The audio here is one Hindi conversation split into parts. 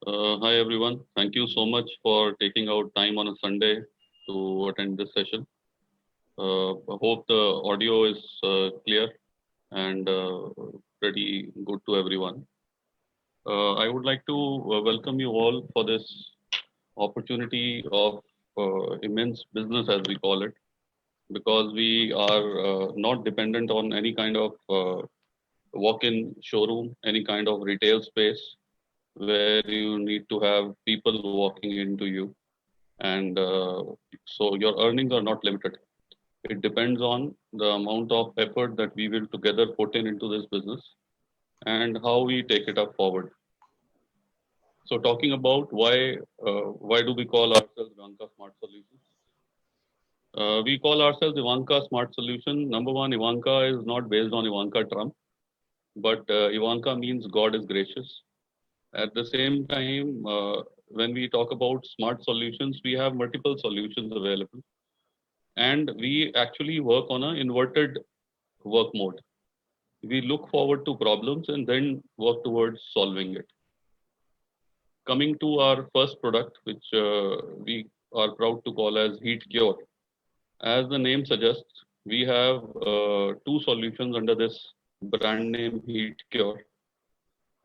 Hi everyone. Thank you so much for taking out time on a Sunday to attend this session. I hope the audio is clear and pretty good to everyone. I would like to welcome you all for this opportunity of immense business, as we call it, because we are not dependent on any kind of walk-in showroom, any kind of retail space where you need to have people walking into you and so your earnings are not limited. It depends on the amount of effort that we will together put in into this business and how we take it up forward. So talking about why do we call ourselves Ivanka Smart Solutions? We call ourselves Ivanka Smart Solution. Number one, Ivanka is not based on Ivanka Trump, but Ivanka means God is gracious. At the same time, when we talk about smart solutions, we have multiple solutions available, and we actually work on an inverted work mode. We look forward to problems and then work towards solving it. Coming to our first product, which we are proud to call as Heat Cure. As the name suggests, we have two solutions under this brand name Heat Cure,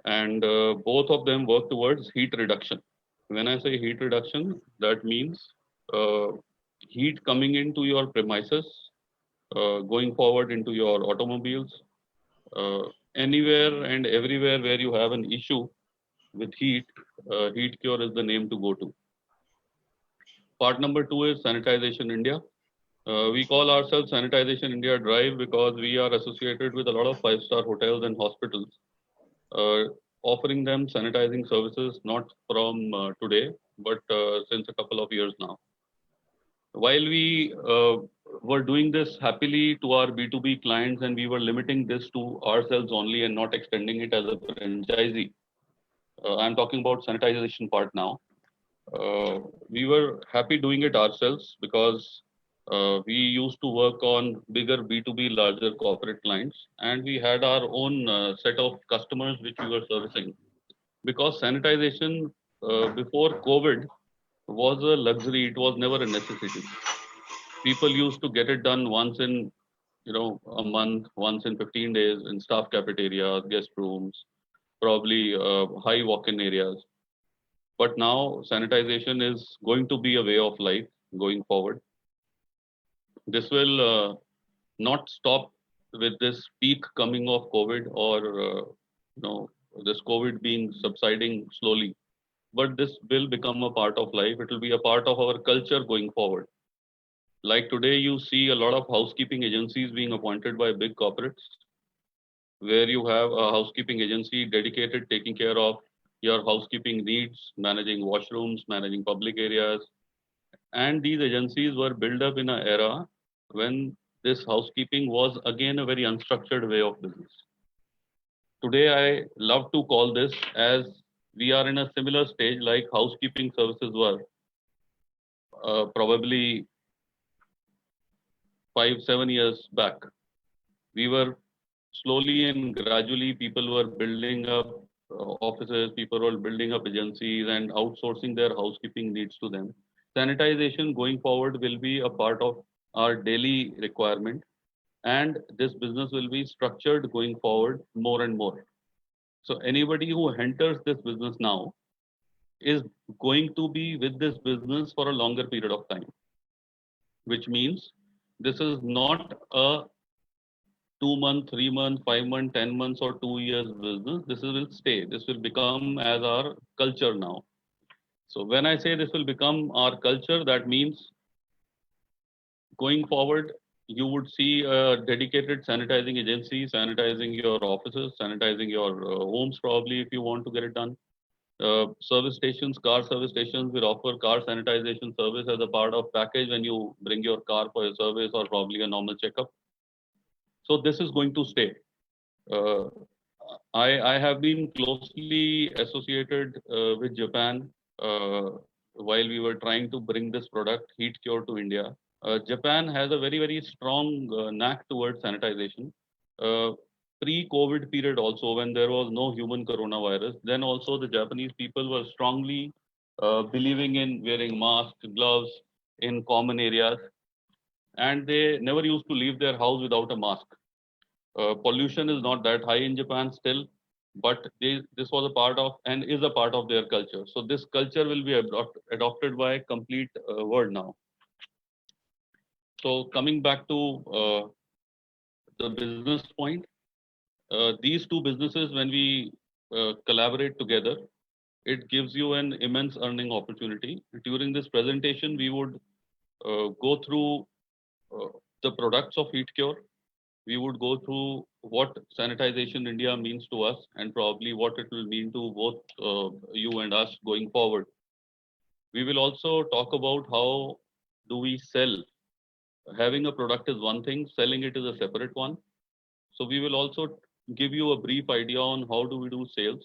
and both of them work towards heat reduction. When I say heat reduction, that means uh, heat coming into your premises, going forward into your automobiles, uh, anywhere and everywhere where you have an issue with heat, Heat Cure is the name to go to. Part number two is Sanitization India. We call ourselves Sanitization India Drive because we are associated with a lot of five-star hotels and hospitals, uh, offering them sanitizing services not from today, but since a couple of years now. While we were doing this happily to our B2B clients and we were limiting this to ourselves only and not extending it as a franchisee, I'm talking about sanitization part now. We were happy doing it ourselves because we used to work on bigger B2B, larger corporate clients, and we had our own set of customers which we were servicing. Because sanitization before COVID was a luxury, it was never a necessity. People used to get it done once in a month, once in 15 days in staff cafeterias, guest rooms, probably high walk-in areas. But now sanitization is going to be a way of life going forward. This will not stop with this peak coming of COVID or you know this COVID being subsiding slowly. But this will become a part of life. It will be a part of our culture going forward. Like today, you see a lot of housekeeping agencies being appointed by big corporates, where you have a housekeeping agency dedicated taking care of your housekeeping needs, managing washrooms, managing public areas. And these agencies were built up in an era when this housekeeping was again a very unstructured way of business. Today, I love to call this as we are in a similar stage like housekeeping services were probably 5, 7 years back. We were slowly and gradually people were building up offices, people were building up agencies and outsourcing their housekeeping needs to them. Sanitization going forward will be a part of our daily requirement, and this business will be structured going forward more and more. So anybody who enters this business now is going to be with this business for a longer period of time, which means this is not a 2 month, 3 month, 5 month, 10 months, or 2 years business. This will stay. This will become as our culture now. So when I say this will become our culture, that means going forward, you would see a dedicated sanitizing agency, sanitizing your offices, sanitizing your homes, probably if you want to get it done. Service stations, car service stations will offer car sanitization service as a part of package when you bring your car for a service or probably a normal checkup. So this is going to stay. Uh, I have been closely associated with Japan while we were trying to bring this product, Heat Cure, to India. Japan has a very, very strong knack towards sanitization. Uh, pre-COVID period also, when there was no human coronavirus, then also the Japanese people were strongly believing in wearing masks, gloves in common areas, and they never used to leave their house without a mask. Pollution is not that high in Japan still, but this was a part of and is a part of their culture. So this culture will be adopted by complete world now. So coming back to the business point, these two businesses, when we collaborate together, it gives you an immense earning opportunity. During this presentation, we would go through uh, the products of HeatCure. We would go through what sanitization India means to us and probably what it will mean to both you and us going forward. We will also talk about how do we sell. Having a product is one thing, selling it is a separate one. So we will also give you a brief idea on how do we do sales.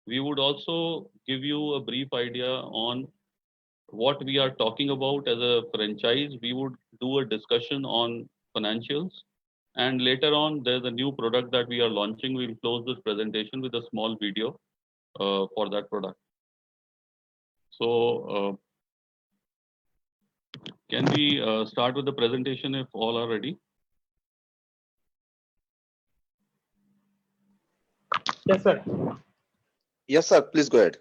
We would also give you a brief idea on what we are talking about as a franchise. We would do a discussion on financials. And later on, there's a new product that we are launching. We'll close this presentation with a small video for that product. So can we start with the presentation if all are ready? Yes, sir. Yes, sir. Please go ahead.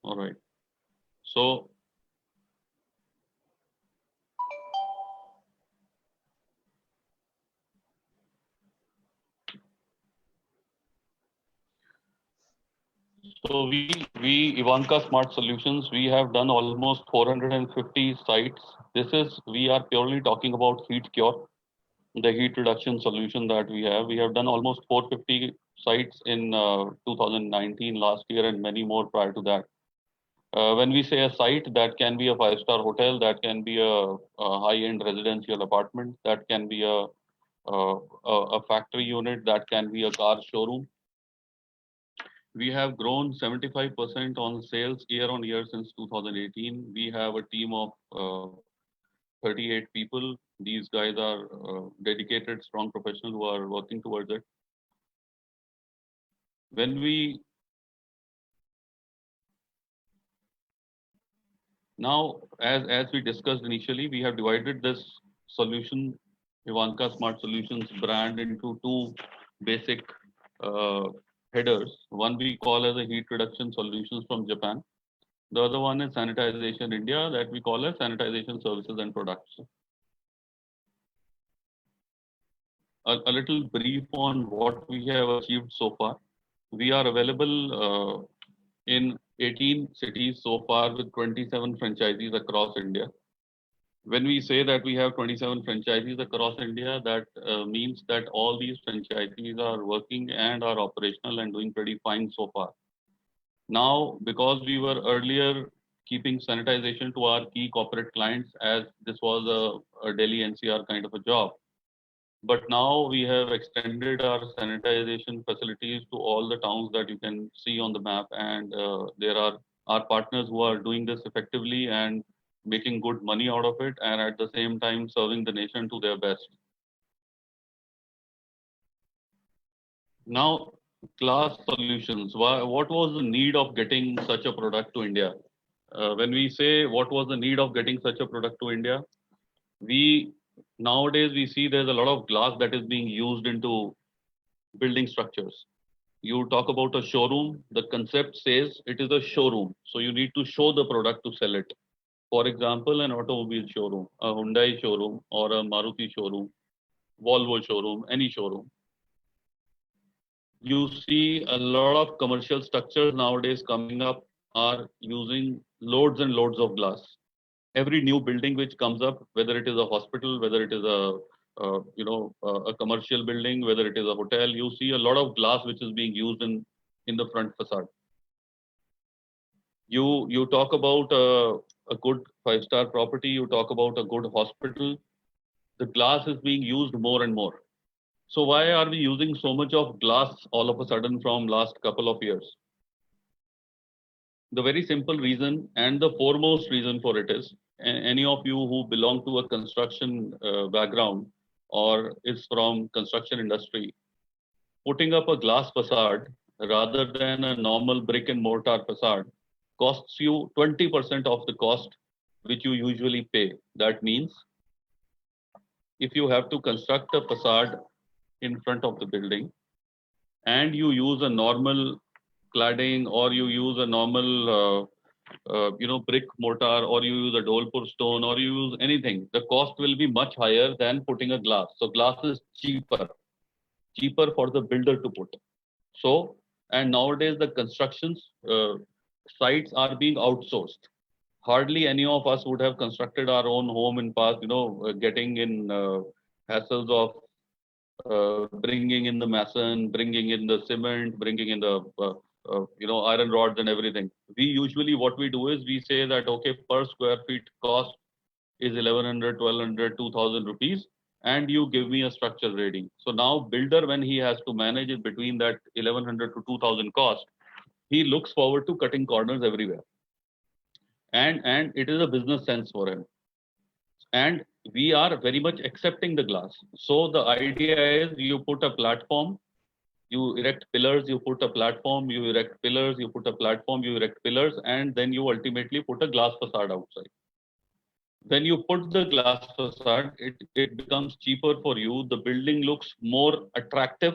All right. So we Ivanka Smart Solutions, we have done almost 450 sites. We are purely talking about HeatCure, the heat reduction solution that we have. We have done almost 450 sites in 2019 last year and many more prior to that. When we say a site, that can be a five-star hotel, that can be a high-end residential apartment, that can be a factory unit, that can be a car showroom. We have grown 75% on sales year on year since 2018. We have a team of 38 people. These guys are dedicated, strong professionals who are working towards it. When we now, as we discussed initially, we have divided this solution, Ivanka Smart Solutions brand, into two basic uh, headers. One we call as a heat reduction solutions from Japan. The other one is Sanitization India, that we call as sanitization services and products. A little brief on what we have achieved so far. We are available in 18 cities so far with 27 franchisees across India. When we say that we have 27 franchisees across India, that means that all these franchisees are working and are operational and doing pretty fine so far. Now, because we were earlier keeping sanitization to our key corporate clients, as this was a Delhi NCR kind of a job, but now we have extended our sanitization facilities to all the towns that you can see on the map, and there are our partners who are doing this effectively and making good money out of it, and at the same time serving the nation to their best. Now, glass solutions. What was the need of getting such a product to India? When we say what was the need of getting such a product to India, we nowadays we see there's a lot of glass that is being used into building structures. You talk about a showroom, the concept says it is a showroom. So you need to show the product to sell it. For example, an automobile showroom, a Hyundai showroom, or a Maruti showroom, Volvo showroom, any showroom. You see a lot of commercial structures nowadays coming up are using loads and loads of glass. Every new building which comes up, whether it is a hospital, whether it is a commercial building, whether it is a hotel, you see a lot of glass which is being used in the front facade. You talk about a good five-star property, you talk about a good hospital, the glass is being used more and more. So why are we using so much of glass all of a sudden from last couple of years? The very simple reason and the foremost reason for it is, any of you who belong to a construction background or is from construction industry, putting up a glass facade rather than a normal brick and mortar facade costs you 20% of the cost which you usually pay. That means if you have to construct a facade in front of the building and you use a normal cladding or you use a normal brick mortar or you use a dolpur stone or you use anything, the cost will be much higher than putting a glass. So glass is cheaper for the builder to put. So, and nowadays the constructions sites are being outsourced. Hardly any of us would have constructed our own home in past, getting in hassles of bringing in the mason, bringing in the cement, bringing in the iron rods and everything. We usually what we do is we say that okay, per square feet cost is 1100, 1200, 2000 rupees, and you give me a structure rating. So now builder when he has to manage it between that 1100 to 2000 cost, he looks forward to cutting corners everywhere, and it is a business sense for him, and we are very much accepting the glass. So the idea is you put a platform, you erect pillars, you put a platform, you erect pillars, you put a platform, you erect pillars, and then you ultimately put a glass facade outside. When you put the glass facade, it becomes cheaper for you. The building looks more attractive.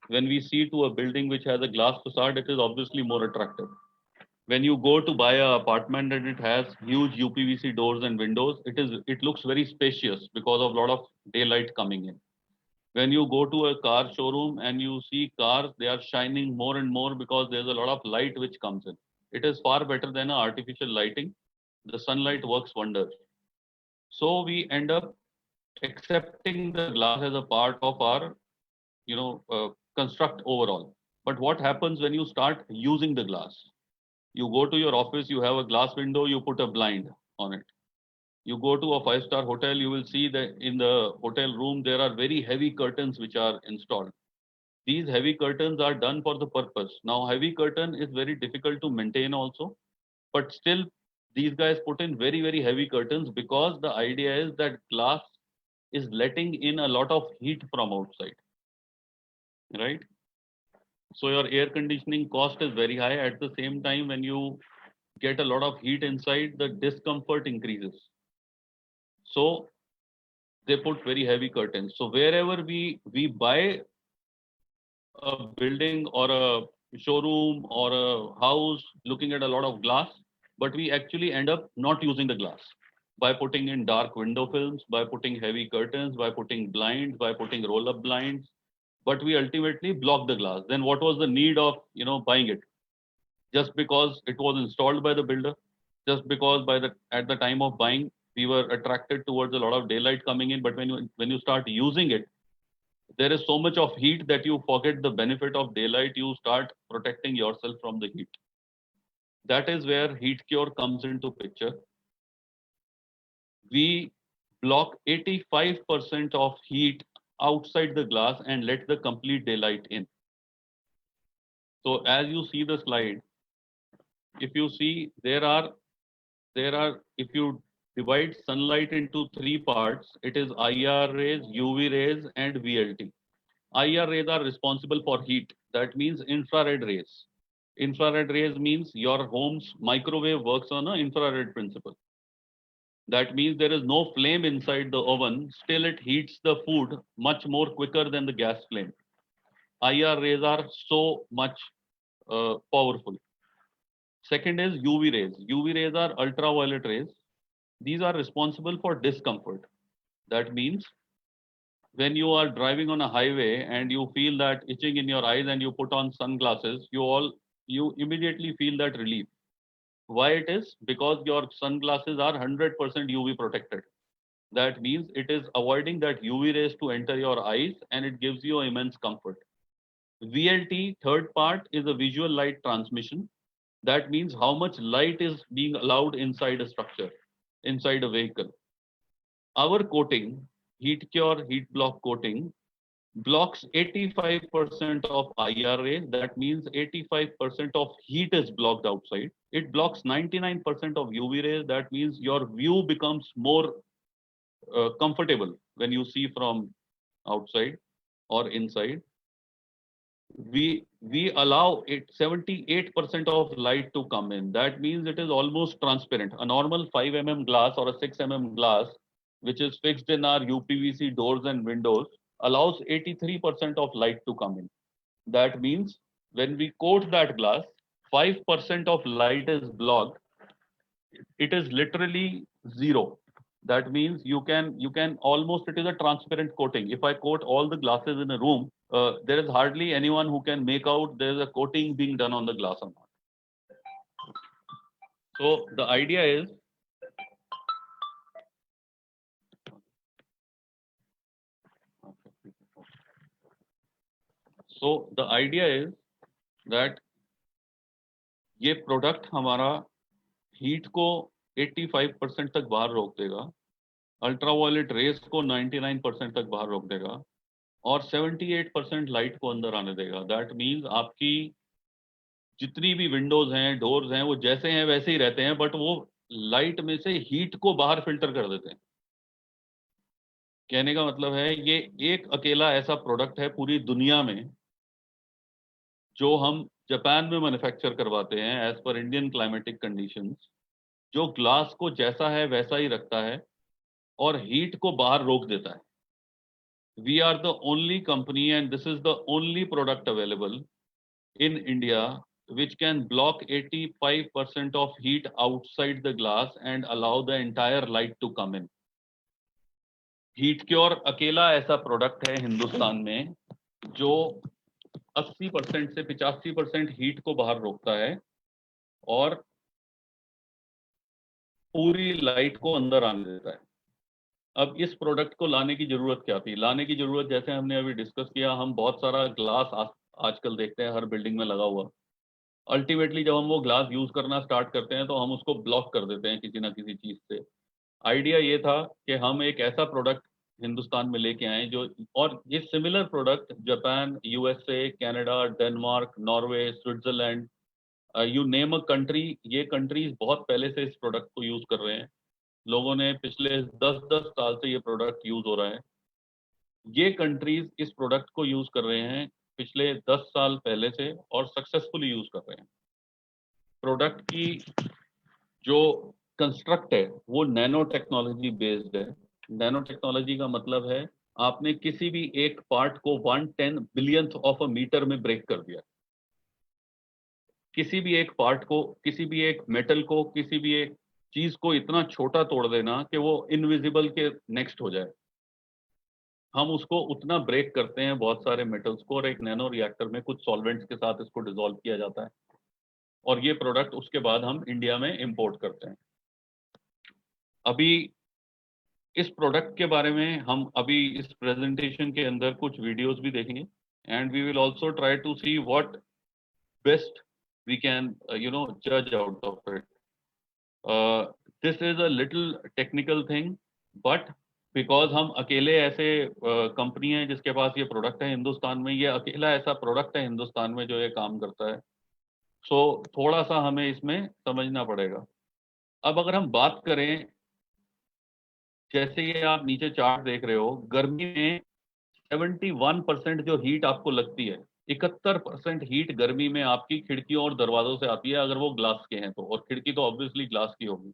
When we see to a building which has a glass facade, it is obviously more attractive. When you go to buy an apartment and it has huge UPVC doors and windows, it looks very spacious because of a lot of daylight coming in. When you go to a car showroom and you see cars, they are shining more and more because there's a lot of light which comes in. It is far better than artificial lighting. The sunlight works wonders. So we end up accepting the glass as a part of our, construct overall. But what happens when you start using the glass? You go to your office, you have a glass window, you put a blind on it. You go to a five-star hotel, you will see that in the hotel room, there are very heavy curtains which are installed. These heavy curtains are done for the purpose. Now, heavy curtain is very difficult to maintain also, but still these guys put in very, very heavy curtains because the idea is that glass is letting in a lot of heat from outside, right? So your air conditioning cost is very high. At the same time, when you get a lot of heat inside, the discomfort increases. So they put very heavy curtains. So wherever we buy a building or a showroom or a house looking at a lot of glass, but we actually end up not using the glass by putting in dark window films, by putting heavy curtains, by putting blinds, by putting roll-up blinds, but we ultimately block the glass. Then what was the need of buying it? Just because it was installed by the builder, just because at the time of buying we were attracted towards a lot of daylight coming in, but when you start using it, there is so much of heat that you forget the benefit of daylight. You start protecting yourself from the heat. That is where HeatCure comes into picture. We block 85% of heat outside the glass and let the complete daylight in. So as you see the slide, if you see there are if you divide sunlight into three parts, it is IR rays, UV rays, and VLT. IR rays are responsible for heat. That means infrared rays. Infrared rays means your home's microwave works on an infrared principle. That means there is no flame inside the oven, still it heats the food much more quicker than the gas flame. IR rays are so much powerful. Second is UV rays. UV rays are ultraviolet rays. These are responsible for discomfort. That means when you are driving on a highway and you feel that itching in your eyes and you put on sunglasses, you immediately feel that relief. Why it is? Because your sunglasses are 100% UV protected. That means it is avoiding that UV rays to enter your eyes and it gives you immense comfort. VLT, third part, is a visual light transmission. That means how much light is being allowed inside a structure, inside a vehicle. Our coating, HeatCure heat block coating, blocks 85% of IR rays. That means 85% of heat is blocked outside. It blocks 99% of UV rays. That means your view becomes more comfortable when you see from outside or inside. we allow it 78% of light to come in. That means it is almost transparent. A normal 5 mm glass or a 6 mm glass, which is fixed in our UPVC doors and windows, allows 83% of light to come in. That means when we coat that glass, 5% of light is blocked. It is literally zero. That means you can almost, it is a transparent coating. If I coat all the glasses in a room, there is hardly anyone who can make out there is a coating being done on the glass or not. So the idea is, that ये प्रोडक्ट हमारा हीट को 85% तक बाहर रोक देगा, अल्ट्रावायलेट रेस को 99% तक बाहर रोक देगा और 78% लाइट को अंदर आने देगा. दैट मीन्स आपकी जितनी भी विंडोज हैं, डोर्स हैं, वो जैसे हैं वैसे ही रहते हैं, बट वो लाइट में से हीट को बाहर फिल्टर कर देते हैं. कहने का मतलब है ये एक अकेला ऐसा प्रोडक्ट है पूरी दुनिया में जो हम जापान में मैन्युफैक्चर करवाते हैं एज पर इंडियन क्लाइमेटिक कंडीशंस, जो ग्लास को जैसा है वैसा ही रखता है और हीट को बाहर रोक देता है. We are the only company and this is the only product available in India which can block 85% of heat outside the glass and allow the entire light to come in. Heat cure अकेला ऐसा प्रोडक्ट है हिंदुस्तान में जो 80% से 85% हीट को बाहर रोकता है और पूरी लाइट को अंदर आने देता है. अब इस प्रोडक्ट को लाने की जरूरत क्या थी? लाने की जरूरत, जैसे हमने अभी डिस्कस किया, हम बहुत सारा ग्लास आजकल देखते हैं हर बिल्डिंग में लगा हुआ. अल्टीमेटली जब हम वो ग्लास यूज करना स्टार्ट करते हैं तो हम उसको ब्लॉक कर देते हैं किसी ना किसी चीज से. आइडिया ये था कि हम एक ऐसा प्रोडक्ट हिंदुस्तान में लेके आए जो, और ये similar product Japan, USA, Canada, Denmark, Norway, Switzerland, you name a country, ये कंट्रीज बहुत पहले से इस प्रोडक्ट को यूज कर रहे हैं. लोगों ने पिछले 10-10 साल से ये प्रोडक्ट यूज हो रहा है. ये कंट्रीज इस प्रोडक्ट को यूज कर रहे हैं पिछले 10 साल पहले से और सक्सेसफुली यूज कर रहे हैं. प्रोडक्ट की जो कंस्ट्रक्ट है वो नैनो टेक्नोलॉजी बेस्ड है. नैनो टेक्नोलॉजी का मतलब है आपने किसी भी एक पार्ट को 1/10 बिलियंथ ऑफ अ मीटर में ब्रेक कर दिया. किसी भी एक पार्ट को, किसी भी एक मेटल को, किसी भी एक चीज को इतना छोटा तोड़ देना कि वो इनविजिबल के नेक्स्ट हो जाए. हम उसको उतना ब्रेक करते हैं बहुत सारे मेटल्स को और एक नैनो रिएक्टर में कुछ सॉल्वेंट्स के साथ इसको डिसॉल्व किया जाता है और ये प्रोडक्ट उसके बाद हम इंडिया में इंपोर्ट करते हैं. अभी इस प्रोडक्ट के बारे में हम अभी इस प्रेजेंटेशन के अंदर कुछ वीडियोस भी देखेंगे and we will also try to see what best we can जज out of it. This is a little technical thing but because हम अकेले ऐसे कंपनी है जिसके पास ये प्रोडक्ट है हिंदुस्तान में, ये अकेला ऐसा प्रोडक्ट है हिंदुस्तान में जो ये काम करता है. सो थोड़ा सा हमें इसमें समझना पड़ेगा. अब अगर हम बात करें, जैसे ये आप नीचे चार्ट देख रहे हो, गर्मी में 71% जो हीट आपको लगती है, 71% हीट गर्मी में आपकी खिड़कियों और दरवाजों से आती है अगर वो ग्लास के हैं तो, और खिड़की तो ऑब्वियसली ग्लास की होगी.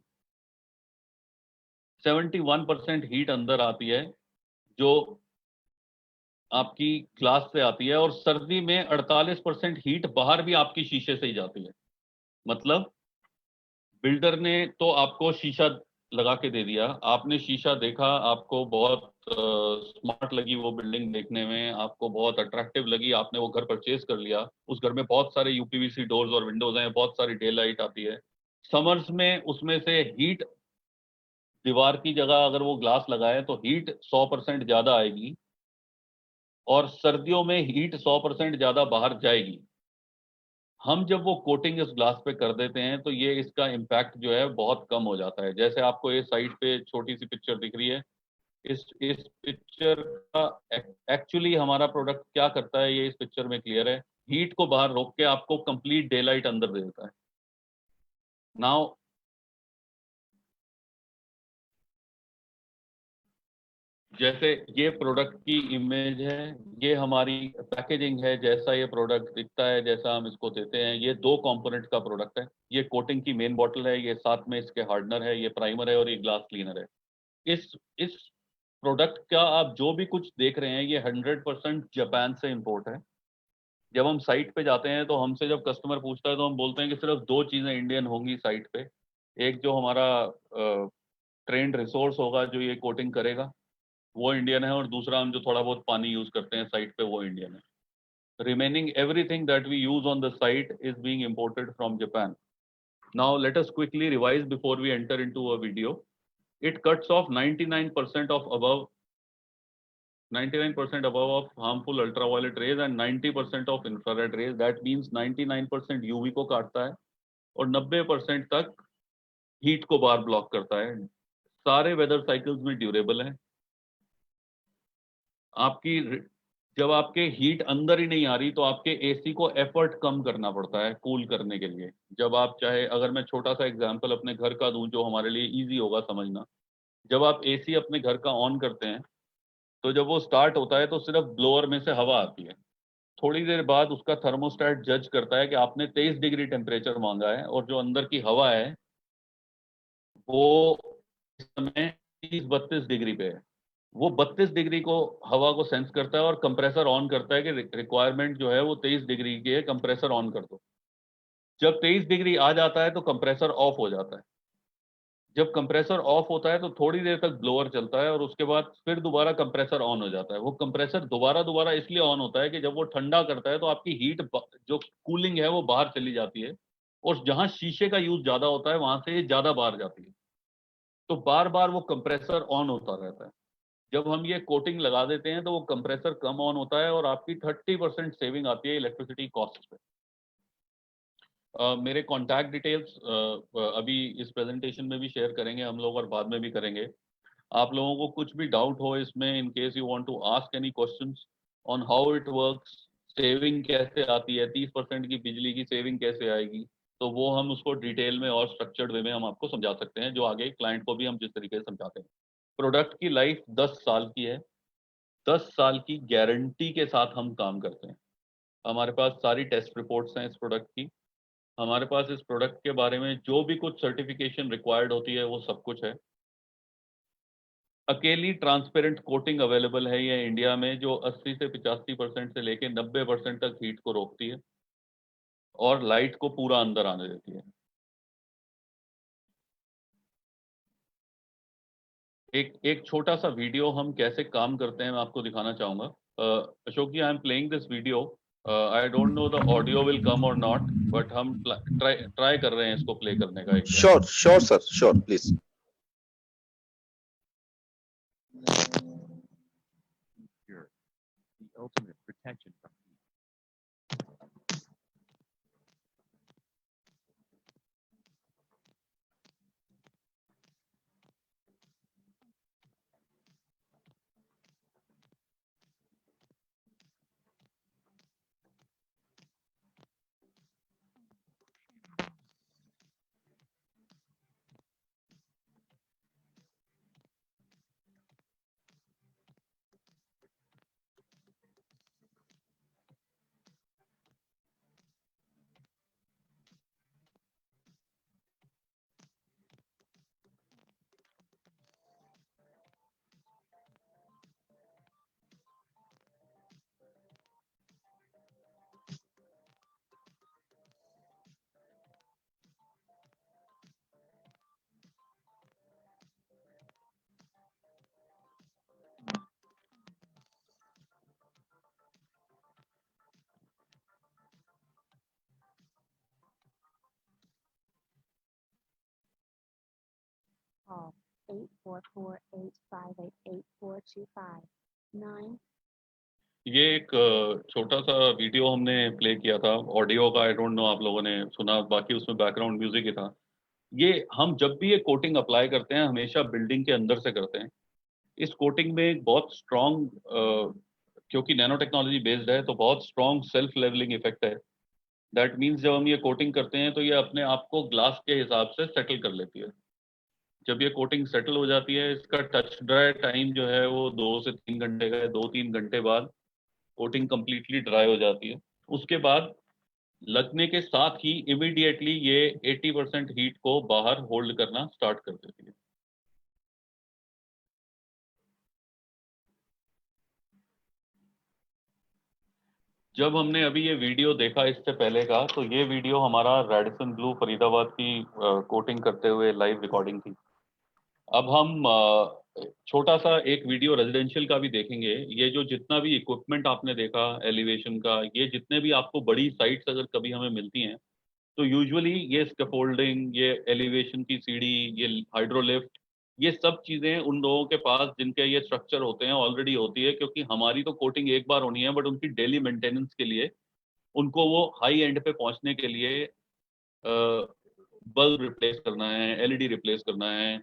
71% हीट अंदर आती है जो आपकी ग्लास से आती है और सर्दी में 48% हीट बाहर भी आपकी शीशे से ही जाती है. मतलब बिल्डर ने तो आपको शीशा लगा के दे दिया, आपने शीशा देखा, आपको बहुत स्मार्ट लगी वो बिल्डिंग देखने में, आपको बहुत अट्रैक्टिव लगी, आपने वो घर परचेज कर लिया. उस घर में बहुत सारे यूपीवीसी डोर्स और विंडोज हैं, बहुत सारी डे लाइट आती है. समर्स में उसमें से हीट, दीवार की जगह अगर वो ग्लास लगाए तो हीट 100% ज्यादा आएगी और सर्दियों में हीट 100% ज्यादा बाहर जाएगी. हम जब वो कोटिंग इस ग्लास पे कर देते हैं तो ये इसका इम्पैक्ट जो है बहुत कम हो जाता है. जैसे आपको ये साइड पे छोटी सी पिक्चर दिख रही है, इस पिक्चर का एक्चुअली हमारा प्रोडक्ट क्या करता है ये इस पिक्चर में क्लियर है. हीट को बाहर रोक के आपको कंप्लीट डे लाइट अंदर दे देता है. नाउ जैसे ये प्रोडक्ट की इमेज है, ये हमारी पैकेजिंग है, जैसा ये प्रोडक्ट दिखता है, जैसा हम इसको देते हैं, ये 2 कंपोनेंट का प्रोडक्ट है। ये कोटिंग की मेन बॉटल है, ये साथ में इसके हार्डनर है, ये प्राइमर है और ये ग्लास क्लीनर है। इस प्रोडक्ट का आप जो भी कुछ देख रहे हैं ये 100% जापान से इंपोर्ट है। जब हम साइट पे जाते हैं तो हमसे जब कस्टमर पूछता है तो हम बोलते हैं कि सिर्फ 2 चीजें इंडियन होंगी साइट पे। एक जो हमारा ट्रेंड रिसोर्स होगा जो ये कोटिंग करेगा वो इंडियन है, और दूसरा हम जो थोड़ा बहुत पानी यूज करते हैं साइट पे वो इंडियन है। Remaining everything that we use on the site is being imported from Japan. Now let us quickly revise before we enter into a video. It cuts off 99% of above 99% above of harmful ultraviolet rays and 90% of infrared rays. That means 99% UV को काटता है और 90% तक हीट को बार ब्लॉक करता है। सारे वेदर साइकिल्स में ड्यूरेबल है। आपकी जब आपके हीट अंदर ही नहीं आ रही तो आपके एसी को एफर्ट कम करना पड़ता है कूल करने के लिए। जब आप चाहे, अगर मैं छोटा सा एग्जांपल अपने घर का दूं जो हमारे लिए इजी होगा समझना। जब आप एसी अपने घर का ऑन करते हैं तो जब वो स्टार्ट होता है तो सिर्फ ब्लोअर में से हवा आती है। थोड़ी देर बाद उसका थर्मोस्टेट जज करता है कि आपने 23 डिग्री टेम्परेचर मांगा है और जो अंदर की हवा है वो इस समय 30-32 डिग्री पे है। वो 32 डिग्री को हवा को सेंस करता है और कंप्रेसर ऑन करता है कि रिक्वायरमेंट जो है वो 23 डिग्री की है, कंप्रेसर ऑन कर दो। जब 23 डिग्री आ जाता है तो कंप्रेसर ऑफ हो जाता है। जब कंप्रेसर ऑफ होता है तो थोड़ी देर तक ब्लोअर चलता है और उसके बाद फिर दोबारा कंप्रेसर ऑन हो जाता है। वो कंप्रेसर दोबारा दोबारा इसलिए ऑन होता है कि जब वो ठंडा करता है तो आपकी हीट जो कूलिंग है वो बाहर चली जाती है, और जहां शीशे का यूज ज्यादा होता है वहां से ज्यादा बाहर जाती है। तो बार बार वो कंप्रेसर ऑन होता रहता है। जब हम ये कोटिंग लगा देते हैं तो वो कंप्रेसर कम ऑन होता है और आपकी 30% सेविंग आती है इलेक्ट्रिसिटी कॉस्ट पे। मेरे कॉन्टैक्ट डिटेल्स अभी इस प्रेजेंटेशन में भी शेयर करेंगे हम लोग और बाद में भी करेंगे। आप लोगों को कुछ भी डाउट हो इसमें, in case you want to ask any questions on how it works, saving कैसे आती है, 30% की बिजली की सेविंग कैसे आएगी, तो वो हम उसको डिटेल में और स्ट्रक्चर्ड वे में हम आपको समझा सकते हैं, जो आगे क्लाइंट को भी हम जिस तरीके से समझाते हैं। प्रोडक्ट की लाइफ 10 साल की है। 10 साल की गारंटी के साथ हम काम करते हैं। हमारे पास सारी टेस्ट रिपोर्ट्स हैं इस प्रोडक्ट की। हमारे पास इस प्रोडक्ट के बारे में जो भी कुछ सर्टिफिकेशन रिक्वायर्ड होती है वो सब कुछ है। अकेली ट्रांसपेरेंट कोटिंग अवेलेबल है ये इंडिया में, जो 80 से 85% से लेके 90% तक हीट को रोकती है और लाइट को पूरा अंदर आने देती है। एक छोटा सा वीडियो हम कैसे काम करते हैं मैं आपको दिखाना चाहूंगा। Ashok ji, I am playing this video. I don't know the audio will come or not, but हम ट्राई ट्राई कर रहे हैं इसको प्ले करने का एक बार। Sure, sir. Sure, please. The ultimate protection from heat. Call 844-858-8425. 9. ये एक छोटा सा वीडियो हमने प्ले किया था ऑडियो का। आई डोंट नो आप लोगों ने सुना, बाकी उसमें बैकग्राउंड म्यूजिक ही था। ये हम जब भी ये कोटिंग अप्लाई करते हैं हमेशा बिल्डिंग के अंदर से करते हैं। इस कोटिंग में एक बहुत स्ट्रॉन्ग, क्योंकि नैनो टेक्नोलॉजी बेस्ड है तो बहुत स्ट्रॉन्ग सेल्फ लेवलिंग इफेक्ट है। दैट मीन्स जब हम ये कोटिंग करते हैं तो ये अपने आप को ग्लास के हिसाब से सेटल कर लेती है। जब ये कोटिंग सेटल हो जाती है, इसका टच ड्राई टाइम जो है वो 2 से 3 घंटे का है। 2-3 घंटे बाद कोटिंग कंप्लीटली ड्राई हो जाती है। उसके बाद लगने के साथ ही इमीडिएटली ये 80% हीट को बाहर होल्ड करना स्टार्ट कर देती है। जब हमने अभी ये वीडियो देखा इससे पहले का, तो ये वीडियो हमारा रेडिसन ब्लू फरीदाबाद की कोटिंग करते हुए लाइव रिकॉर्डिंग थी। अब हम छोटा सा एक वीडियो रेजिडेंशियल का भी देखेंगे। ये जो जितना भी इक्विपमेंट आपने देखा एलिवेशन का, ये जितने भी आपको बड़ी साइट्स अगर कभी हमें मिलती हैं, तो यूजुअली ये स्कैफोल्डिंग, ये एलिवेशन की सीढ़ी, ये हाइड्रोलिफ्ट, ये सब चीजें उन लोगों के पास जिनके ये स्ट्रक्चर होते हैं ऑलरेडी होती है, क्योंकि हमारी तो कोटिंग एक बार होनी है, बट उनकी डेली मेंटेनेंस के लिए उनको वो हाई एंड पे पहुंचने के लिए बल्ब रिप्लेस करना है, एलईडी रिप्लेस करना है,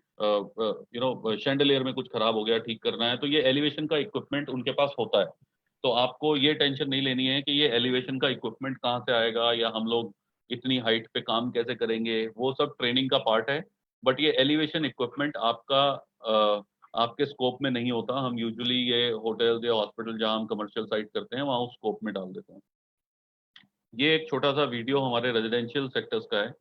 शैंडलियर में कुछ खराब हो गया ठीक करना है, तो ये एलिवेशन का इक्विपमेंट उनके पास होता है। तो आपको ये टेंशन नहीं लेनी है कि ये एलिवेशन का इक्विपमेंट कहाँ से आएगा या हम लोग इतनी हाइट पे काम कैसे करेंगे, वो सब ट्रेनिंग का पार्ट है। बट ये एलिवेशन इक्विपमेंट आपका आपके स्कोप में नहीं होता। हम यूजुअली ये होटल्स या हॉस्पिटल जहाँ हम कमर्शियल साइट करते हैं वहाँ उस स्कोप में डाल देते हैं। ये एक छोटा सा वीडियो हमारे रेजिडेंशियल सेक्टर्स का है।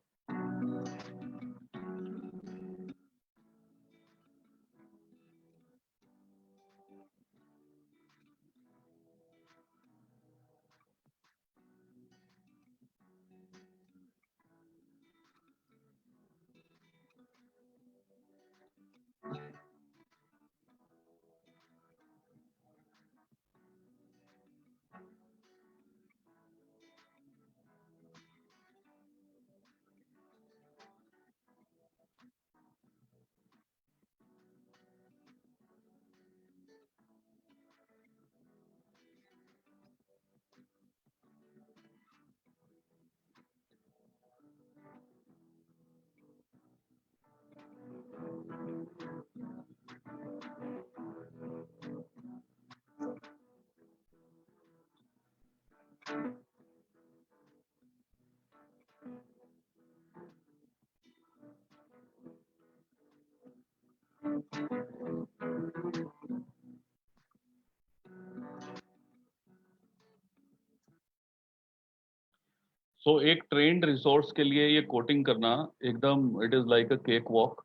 सो एक ट्रेंड रिसोर्स के लिए ये कोटिंग करना एकदम it is like a cake walk.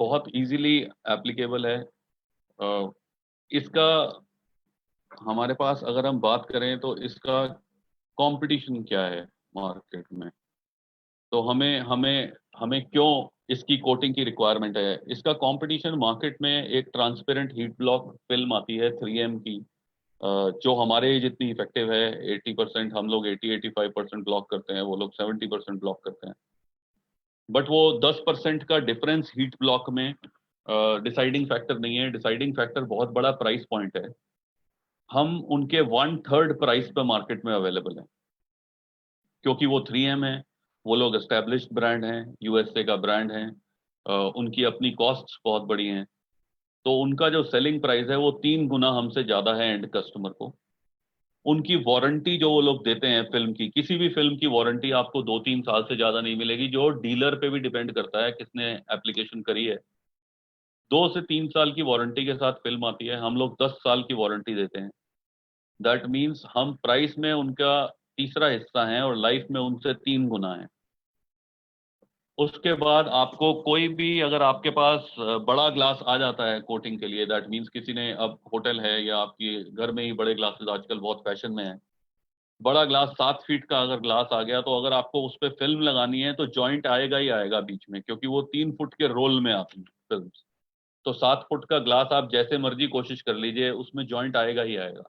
बहुत इजीली एप्लीकेबल है। इसका हमारे पास अगर हम बात करें तो इसका कंपटीशन क्या है मार्केट में, तो हमें हमें हमें क्यों इसकी कोटिंग की रिक्वायरमेंट है। इसका कंपटीशन मार्केट में एक ट्रांसपेरेंट हीट ब्लॉक फिल्म आती है 3M की, जो हमारे जितनी इफेक्टिव है। 80% हम लोग 80-85% ब्लॉक करते हैं, वो लोग 70% ब्लॉक करते हैं। बट वो 10% का डिफरेंस हीट ब्लॉक में डिसाइडिंग फैक्टर नहीं है। डिसाइडिंग फैक्टर बहुत बड़ा प्राइस पॉइंट है। हम उनके 1/3 प्राइस पे मार्केट में अवेलेबल है, क्योंकि वो 3M है, वो लोग एस्टेब्लिश्ड ब्रांड हैं, यूएसए का ब्रांड है, उनकी अपनी कॉस्ट्स बहुत बड़ी हैं, तो उनका जो सेलिंग प्राइस है वो 3 गुना हमसे ज्यादा है एंड कस्टमर को। उनकी वारंटी जो वो लोग देते हैं फिल्म की, किसी भी फिल्म की वारंटी आपको 2-3 साल से ज्यादा नहीं मिलेगी, जो डीलर पे भी डिपेंड करता है किसने एप्लीकेशन करी है। 2 से 3 साल की वारंटी के साथ फिल्म आती है, हम लोग 10 साल की वारंटी देते हैं। दैट मीन्स हम प्राइस में उनका तीसरा हिस्सा हैं और लाइफ में उनसे 3 गुना है। उसके बाद आपको कोई भी, अगर आपके पास बड़ा ग्लास आ जाता है कोटिंग के लिए, दैट मीन्स किसी ने, अब होटल है या आपके घर में ही बड़े ग्लासेस आजकल बहुत फैशन में है, बड़ा ग्लास 7 फीट का अगर ग्लास आ गया, तो अगर आपको उस पर फिल्म लगानी है तो जॉइंट आएगा ही आएगा बीच में, क्योंकि वो 3 फुट के रोल में आती है फिल्म। तो 7 फुट का ग्लास आप जैसे मर्जी कोशिश कर लीजिए, उसमें जॉइंट आएगा ही आएगा।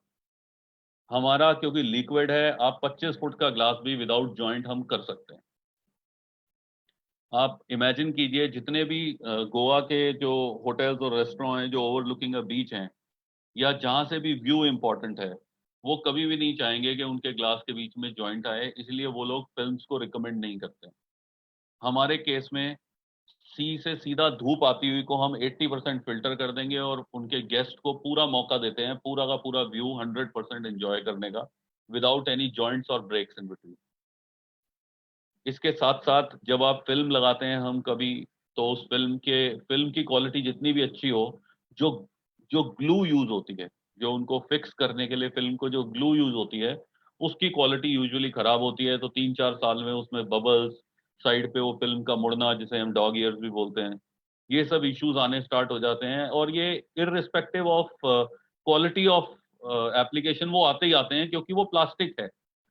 हमारा क्योंकि लिक्विड है, आप 25 फुट का ग्लास भी विदाउट जॉइंट हम कर सकते हैं। आप इमेजिन कीजिए, जितने भी गोवा के जो होटल्स और रेस्टोरेंट हैं जो ओवरलुकिंग अ बीच हैं, या जहां से भी व्यू इंपॉर्टेंट है, वो कभी भी नहीं चाहेंगे कि उनके ग्लास के बीच में जॉइंट आए, इसलिए वो लोग फिल्म्स को रिकमेंड नहीं करते। हमारे केस में सी से सीधा धूप आती हुई को हम 80% फिल्टर कर देंगे और उनके गेस्ट को पूरा मौका देते हैं पूरा का पूरा व्यू 100% एंजॉय करने का, विदाउट एनी जॉइंट्स और ब्रेक्स इन बिटवीन। इसके साथ साथ जब आप फिल्म लगाते हैं हम कभी, तो उस फिल्म की क्वालिटी जितनी भी अच्छी हो, जो जो ग्लू यूज होती है, जो उनको फिक्स करने के लिए फिल्म को जो ग्लू यूज होती है, उसकी क्वालिटी यूजुअली खराब होती है। तो 3-4 साल में उसमें बबल्स, साइड पे वो फिल्म का मुड़ना, जिसे हम डॉग ईयर्स भी बोलते हैं, ये सब इश्यूज आने स्टार्ट हो जाते हैं। और ये irrespective of quality of application वो आते ही आते हैं, क्योंकि वो प्लास्टिक है।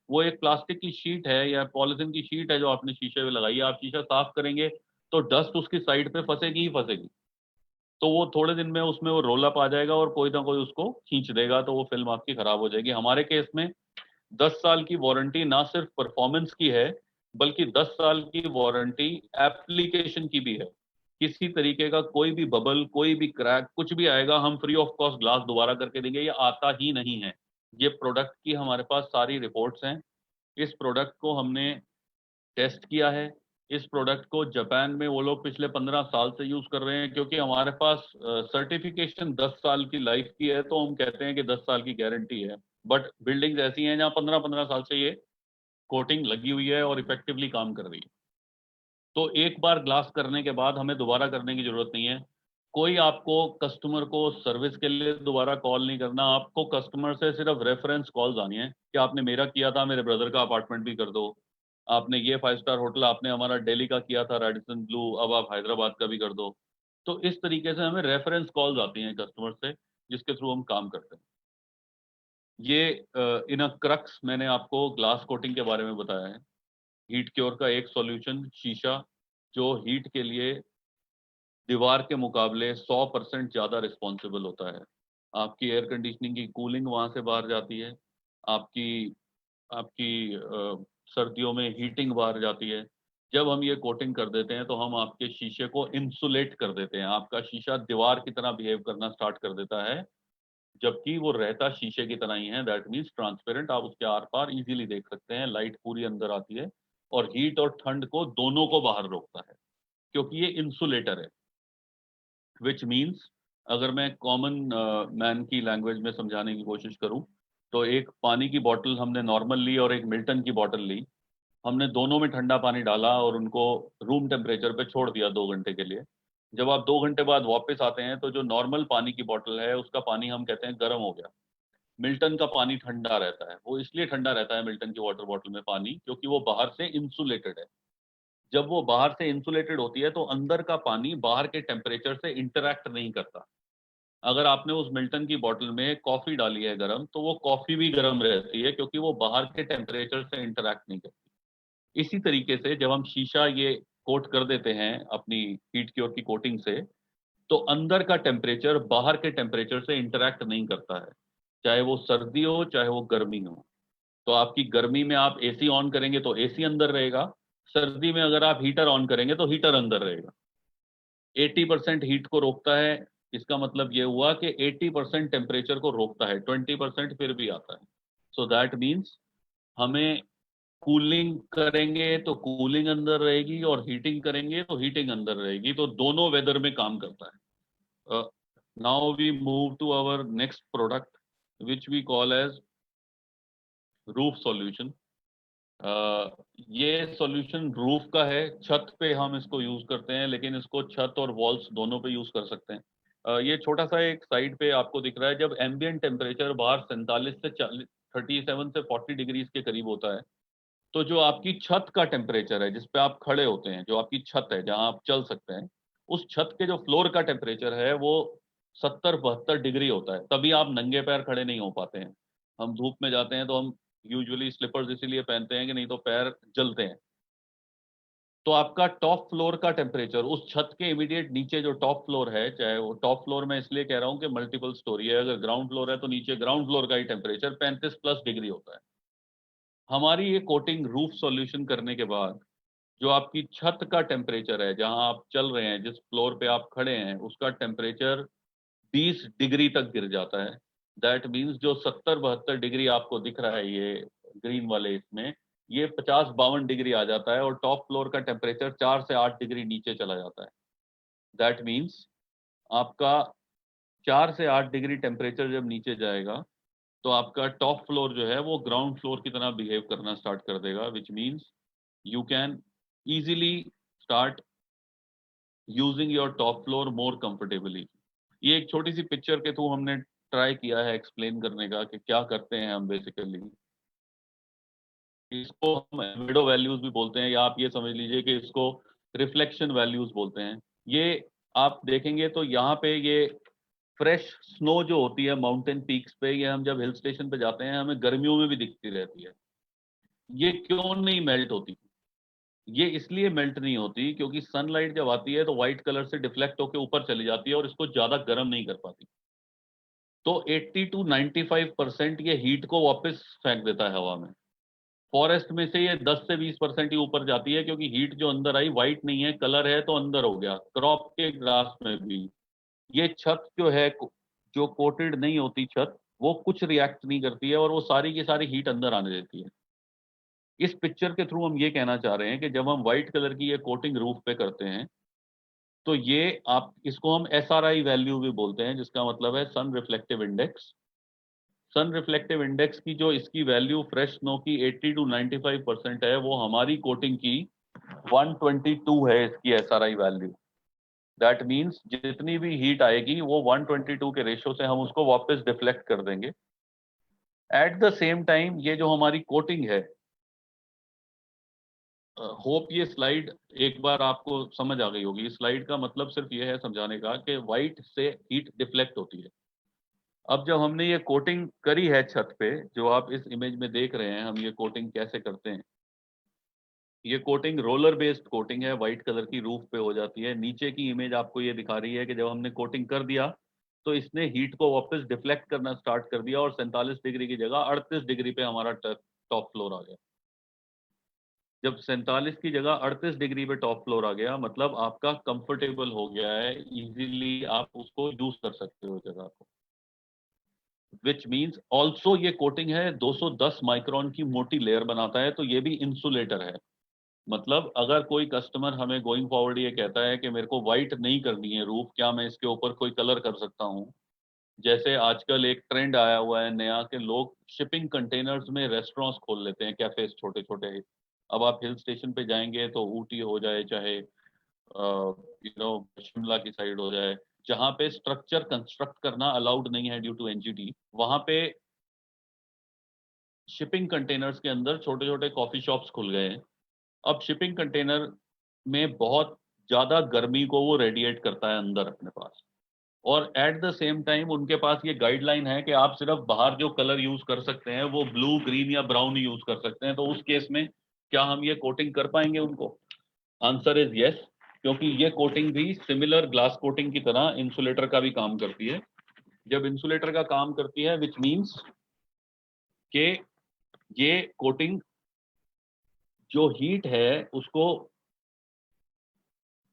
वो एक प्लास्टिक की शीट है या पॉलिथीन की शीट है जो आपने शीशे में लगाई है। आप शीशा साफ करेंगे तो डस्ट उसकी साइड पे फंसेगी ही फंसेगी। तो वो थोड़े दिन में उसमें वो रोल अप आ जाएगा और कोई ना कोई उसको खींच देगा, तो वो फिल्म आपकी खराब हो जाएगी। हमारे केस में 10 साल की वारंटी ना सिर्फ परफॉर्मेंस की है, बल्कि 10 साल की वारंटी एप्लीकेशन की भी है। किसी तरीके का कोई भी बबल, कोई भी क्रैक, कुछ भी आएगा, हम फ्री ऑफ कॉस्ट ग्लास दोबारा करके देंगे। ये आता ही नहीं है। ये प्रोडक्ट की हमारे पास सारी रिपोर्ट्स हैं। इस प्रोडक्ट को हमने टेस्ट किया है। इस प्रोडक्ट को जापान में वो लोग पिछले 15 साल से यूज कर रहे हैं। क्योंकि हमारे पास सर्टिफिकेशन 10 साल की लाइफ की है, तो हम कहते हैं कि 10 साल की गारंटी है। बट बिल्डिंग्स ऐसी हैं जहां 15-15 साल से ये कोटिंग लगी हुई है और इफेक्टिवली काम कर रही है। तो एक बार ग्लास करने के बाद हमें दोबारा करने की जरूरत नहीं है। कोई आपको कस्टमर को सर्विस के लिए दोबारा कॉल नहीं करना। आपको कस्टमर से सिर्फ रेफरेंस कॉल्स आनी है कि आपने मेरा किया था, मेरे ब्रदर का अपार्टमेंट भी कर दो। आपने ये 5 स्टार होटल, आपने हमारा दिल्ली का किया था रेडिसन ब्लू, अब आप हैदराबाद का भी कर दो। तो इस तरीके से हमें रेफरेंस कॉल्स आती हैं कस्टमर से, जिसके थ्रू हम काम करते हैं। ये इन अ क्रक्स मैंने आपको ग्लास कोटिंग के बारे में बताया है। हीट क्योर का एक सॉल्यूशन शीशा, जो हीट के लिए दीवार के मुकाबले 100% ज़्यादा रिस्पॉन्सिबल होता है। आपकी एयर कंडीशनिंग की कूलिंग वहाँ से बाहर जाती है। आपकी आपकी सर्दियों में हीटिंग बाहर जाती है। जब हम ये कोटिंग कर देते हैं तो हम आपके शीशे को इंसुलेट कर देते हैं। आपका शीशा दीवार की तरह बिहेव करना स्टार्ट कर देता है, जबकि वो रहता शीशे की तरह ही है। दैट मीन्स ट्रांसपेरेंट, आप उसके आर पार इजीली देख सकते हैं। लाइट पूरी अंदर आती है और हीट और ठंड को दोनों को बाहर रोकता है, क्योंकि ये इंसुलेटर है। विच मीन्स, अगर मैं कॉमन मैन की लैंग्वेज में समझाने की कोशिश करूं, तो एक पानी की बोतल हमने नॉर्मल ली और एक मिल्टन की बोतल ली। हमने दोनों में ठंडा पानी डाला और उनको रूम टेम्परेचर पे छोड़ दिया 2 घंटे के लिए। जब आप 2 घंटे बाद वापस आते हैं तो जो नॉर्मल पानी की बोतल है उसका पानी हम कहते हैं गर्म हो गया। मिल्टन का पानी ठंडा रहता है। वो इसलिए ठंडा रहता है मिल्टन की वाटर बॉटल में पानी, क्योंकि वो बाहर से इंसुलेटेड है। जब वो बाहर से इंसुलेटेड होती है तो अंदर का पानी बाहर के टेम्परेचर से इंटरैक्ट नहीं करता। अगर आपने उस मिल्टन की बोतल में कॉफी डाली है गर्म, तो वो कॉफी भी गर्म रहती है, क्योंकि वो बाहर के टेम्परेचर से इंटरैक्ट नहीं करती। इसी तरीके से जब हम शीशा ये कोट कर देते हैं अपनी हीट क्योर की कोटिंग से, तो अंदर का टेम्परेचर बाहर के टेम्परेचर से इंटरैक्ट नहीं करता है, चाहे वो सर्दी हो चाहे वो गर्मी हो। तो आपकी गर्मी में आप एसी ऑन करेंगे तो एसी अंदर रहेगा। सर्दी में अगर आप हीटर ऑन करेंगे तो हीटर अंदर रहेगा। 80% हीट को रोकता है। इसका मतलब ये हुआ कि 80% टेम्परेचर को रोकता है, 20% फिर भी आता है। सो दैट मीन्स हमें कूलिंग करेंगे तो कूलिंग अंदर रहेगी और हीटिंग करेंगे तो हीटिंग अंदर रहेगी। तो दोनों वेदर में काम करता है। Now we move to our next product, which we call as roof solution. ये सॉल्यूशन रूफ का है। छत पे हम इसको यूज करते हैं, लेकिन इसको छत और वॉल्स दोनों पे यूज कर सकते हैं। ये छोटा सा एक साइड पे आपको दिख रहा है, जब एम्बिएंट टेम्परेचर बाहर 47 से 40, 37 से 40 डिग्रीज के करीब होता है, तो जो आपकी छत का टेम्परेचर है जिस पे आप खड़े होते हैं, जो आपकी छत है जहां आप चल सकते हैं, उस छत के जो फ्लोर का टेम्परेचर है वो 70-72 डिग्री होता है। तभी आप नंगे पैर खड़े नहीं हो पाते हैं। हम धूप में जाते हैं तो हम यूजुअली स्लीपर्स इसीलिए पहनते हैं कि नहीं तो पैर जलते हैं। तो आपका टॉप फ्लोर का टेम्परेचर, उस छत के इमीडिएट नीचे जो टॉप फ्लोर है, चाहे वो टॉप फ्लोर में इसलिए कह रहा हूँ कि मल्टीपल स्टोरी है, अगर ग्राउंड फ्लोर है तो नीचे ग्राउंड फ्लोर का ही टेम्परेचर 35+ डिग्री होता है। हमारी ये कोटिंग रूफ सॉल्यूशन करने के बाद जो आपकी छत का टेम्परेचर है, जहां आप चल रहे हैं, जिस फ्लोर पे आप खड़े हैं, उसका टेम्परेचर 20 डिग्री तक गिर जाता है। दैट मीन्स जो 70-72 डिग्री आपको दिख रहा है ये ग्रीन वाले इसमें, ये 50-52 डिग्री आ जाता है और टॉप फ्लोर का टेम्परेचर 4 से 8 डिग्री नीचे चला जाता है। दैट मीन्स आपका 4 से 8 डिग्री टेम्परेचर जब नीचे जाएगा तो आपका टॉप फ्लोर जो है वो ग्राउंड फ्लोर की तरह बिहेव करना स्टार्ट कर देगा, which means you can easily start using your top floor more comfortably. ये एक छोटी सी पिक्चर के थ्रू हमने ट्राई किया है एक्सप्लेन करने का कि क्या करते हैं हम बेसिकली। इसको हम विडो वैल्यूज भी बोलते हैं, या आप ये समझ लीजिए कि इसको रिफ्लेक्शन वैल्यूज बोलते हैं। ये आप देखेंगे तो यहाँ पे ये फ्रेश स्नो जो होती है माउंटेन पीक्स पे, ये हम जब हिल स्टेशन पे जाते हैं हमें गर्मियों में भी दिखती रहती है। ये क्यों नहीं मेल्ट होती? ये इसलिए मेल्ट नहीं होती क्योंकि सनलाइट जब आती है तो व्हाइट कलर से डिफ्लेक्ट होकर ऊपर चली जाती है और इसको ज्यादा गर्म नहीं कर पाती। तो 80 to 95% ये हीट को वापस फेंक देता है हवा में। फॉरेस्ट में से ये 10 से 20% ही ऊपर जाती है, क्योंकि हीट जो अंदर आई व्हाइट नहीं है, कलर है तो अंदर हो गया। क्रॉप के ग्रास में भी ये छत जो है, जो कोटेड नहीं होती छत, वो कुछ रिएक्ट नहीं करती है और वो सारी की सारी हीट अंदर आने देती है। इस पिक्चर के थ्रू हम ये कहना चाह रहे हैं कि जब हम व्हाइट कलर की ये कोटिंग रूफ पे करते हैं तो ये आप इसको हम SRI वैल्यू भी बोलते हैं, जिसका मतलब है सन रिफ्लेक्टिव इंडेक्स। सन रिफ्लेक्टिव इंडेक्स की जो इसकी वैल्यू फ्रेश स्नो की 80 to 95% है, वो हमारी कोटिंग की 122 है इसकी SRI वैल्यू। दैट मीन्स जितनी भी हीट आएगी वो 122 के रेशियो से हम उसको वापस डिफ्लेक्ट कर देंगे। एट द सेम टाइम ये जो हमारी कोटिंग है, होप ये स्लाइड एक बार आपको समझ आ गई होगी। इस स्लाइड का मतलब सिर्फ ये है समझाने का कि व्हाइट से हीट डिफ्लेक्ट होती है। अब जब हमने ये कोटिंग करी है छत पे, जो आप इस इमेज में देख रहे हैं, हम ये कोटिंग कैसे करते हैं। ये कोटिंग रोलर बेस्ड कोटिंग है, व्हाइट कलर की रूफ पे हो जाती है। नीचे की इमेज आपको ये दिखा रही है कि जब हमने कोटिंग कर दिया तो इसने हीट को वापस डिफ्लेक्ट करना स्टार्ट कर दिया और 47 डिग्री की जगह 38 डिग्री पे हमारा टॉप फ्लोर आ गया। जब 47 की जगह 38 डिग्री पे टॉप फ्लोर आ गया, मतलब आपका कंफर्टेबल हो गया है, इजीली आप उसको यूज कर सकते हो जगह को। विच मीन्स ऑल्सो ये कोटिंग है 210 माइक्रोन की मोटी लेयर बनाता है, तो ये भी इंसुलेटर है। मतलब अगर कोई कस्टमर हमें गोइंग फॉरवर्ड ये कहता है कि मेरे को व्हाइट नहीं करनी है रूफ, क्या मैं इसके ऊपर कोई कलर कर सकता हूँ? जैसे आजकल एक ट्रेंड आया हुआ है नया कि लोग शिपिंग कंटेनर्स में रेस्टोरेंट्स खोल लेते हैं, कैफेज छोटे छोटे। अब आप हिल स्टेशन पे जाएंगे तो ऊटी हो जाए, चाहे शिमला की साइड हो जाए, जहाँ पे स्ट्रक्चर कंस्ट्रक्ट करना अलाउड नहीं है ड्यू टू NGT, वहां पे शिपिंग कंटेनर्स के अंदर छोटे छोटे कॉफी शॉप्स खुल गए हैं। अब शिपिंग कंटेनर में बहुत ज्यादा गर्मी को वो रेडिएट करता है अंदर अपने पास, और एट द सेम टाइम उनके पास ये गाइडलाइन है कि आप सिर्फ बाहर जो कलर यूज कर सकते हैं वो ब्लू, ग्रीन या ब्राउन यूज कर सकते हैं। तो उस केस में क्या हम ये कोटिंग कर पाएंगे उनको? आंसर इज यस, क्योंकि ये कोटिंग भी सिमिलर ग्लास कोटिंग की तरह इंसुलेटर का भी काम करती है। जब इंसुलेटर का काम करती है विच मीन्स कि ये कोटिंग जो हीट है उसको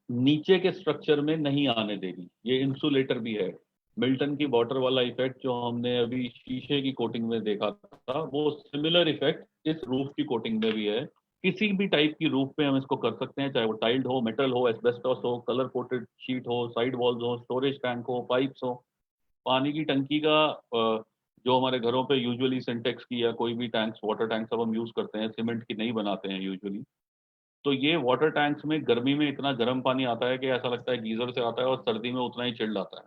नीचे के स्ट्रक्चर में नहीं आने देगी। ये इंसुलेटर भी है। मिल्टन की वाटर वाला इफेक्ट जो हमने अभी शीशे की कोटिंग में देखा था, वो सिमिलर इफेक्ट इस रूफ की कोटिंग में भी है। किसी भी टाइप की रूफ पे हम इसको कर सकते हैं, चाहे वो टाइल्ड हो, मेटल हो, एस्बेस्टोस हो, कलर कोटेड शीट हो, साइड वॉल्स हो, स्टोरेज टैंक हो, पाइप्स हो, पानी की टंकी का जो हमारे घरों पे यूजुअली सिंटेक्स की या कोई भी टैंक्स, वाटर टैंक सब हम यूज करते हैं, सीमेंट की नहीं बनाते हैं यूजुअली। तो ये वाटर टैंक्स में गर्मी में इतना गर्म पानी आता है कि ऐसा लगता है गीजर से आता है, और सर्दी में उतना ही चिल्ड आता है।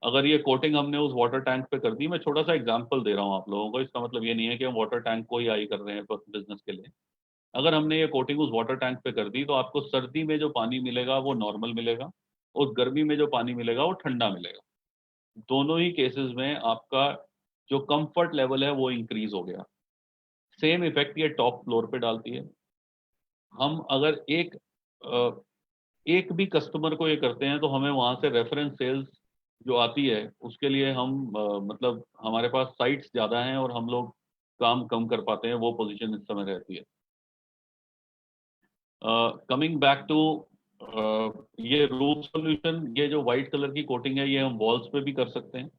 अगर ये कोटिंग हमने उस वाटर टैंक पे कर दी, मैं छोटा सा एग्जांपल दे रहा हूँ आप लोगों को, इसका मतलब ये नहीं है कि हम वाटर टैंक को ही आई कर रहे हैं बिजनेस के लिए। अगर हमने ये कोटिंग उस वाटर टैंक पे कर दी तो आपको सर्दी में जो पानी मिलेगा वो नॉर्मल मिलेगा, और गर्मी में जो पानी मिलेगा वो ठंडा मिलेगा। दोनों ही केसेस में आपका जो कंफर्ट लेवल है वो इंक्रीज हो गया। सेम इफेक्ट ये टॉप फ्लोर पे डालती है। हम अगर एक भी कस्टमर को ये करते हैं तो हमें वहां से रेफरेंस सेल्स जो आती है उसके लिए हम मतलब हमारे पास साइट्स ज़्यादा हैं और हम लोग काम कम कर पाते हैं, वो पोजीशन इस समय रहती है। कमिंग बैक टू ये रूफ सॉल्यूशन, ये जो वाइट कलर की कोटिंग है ये हम वॉल्स पे भी कर सकते हैं।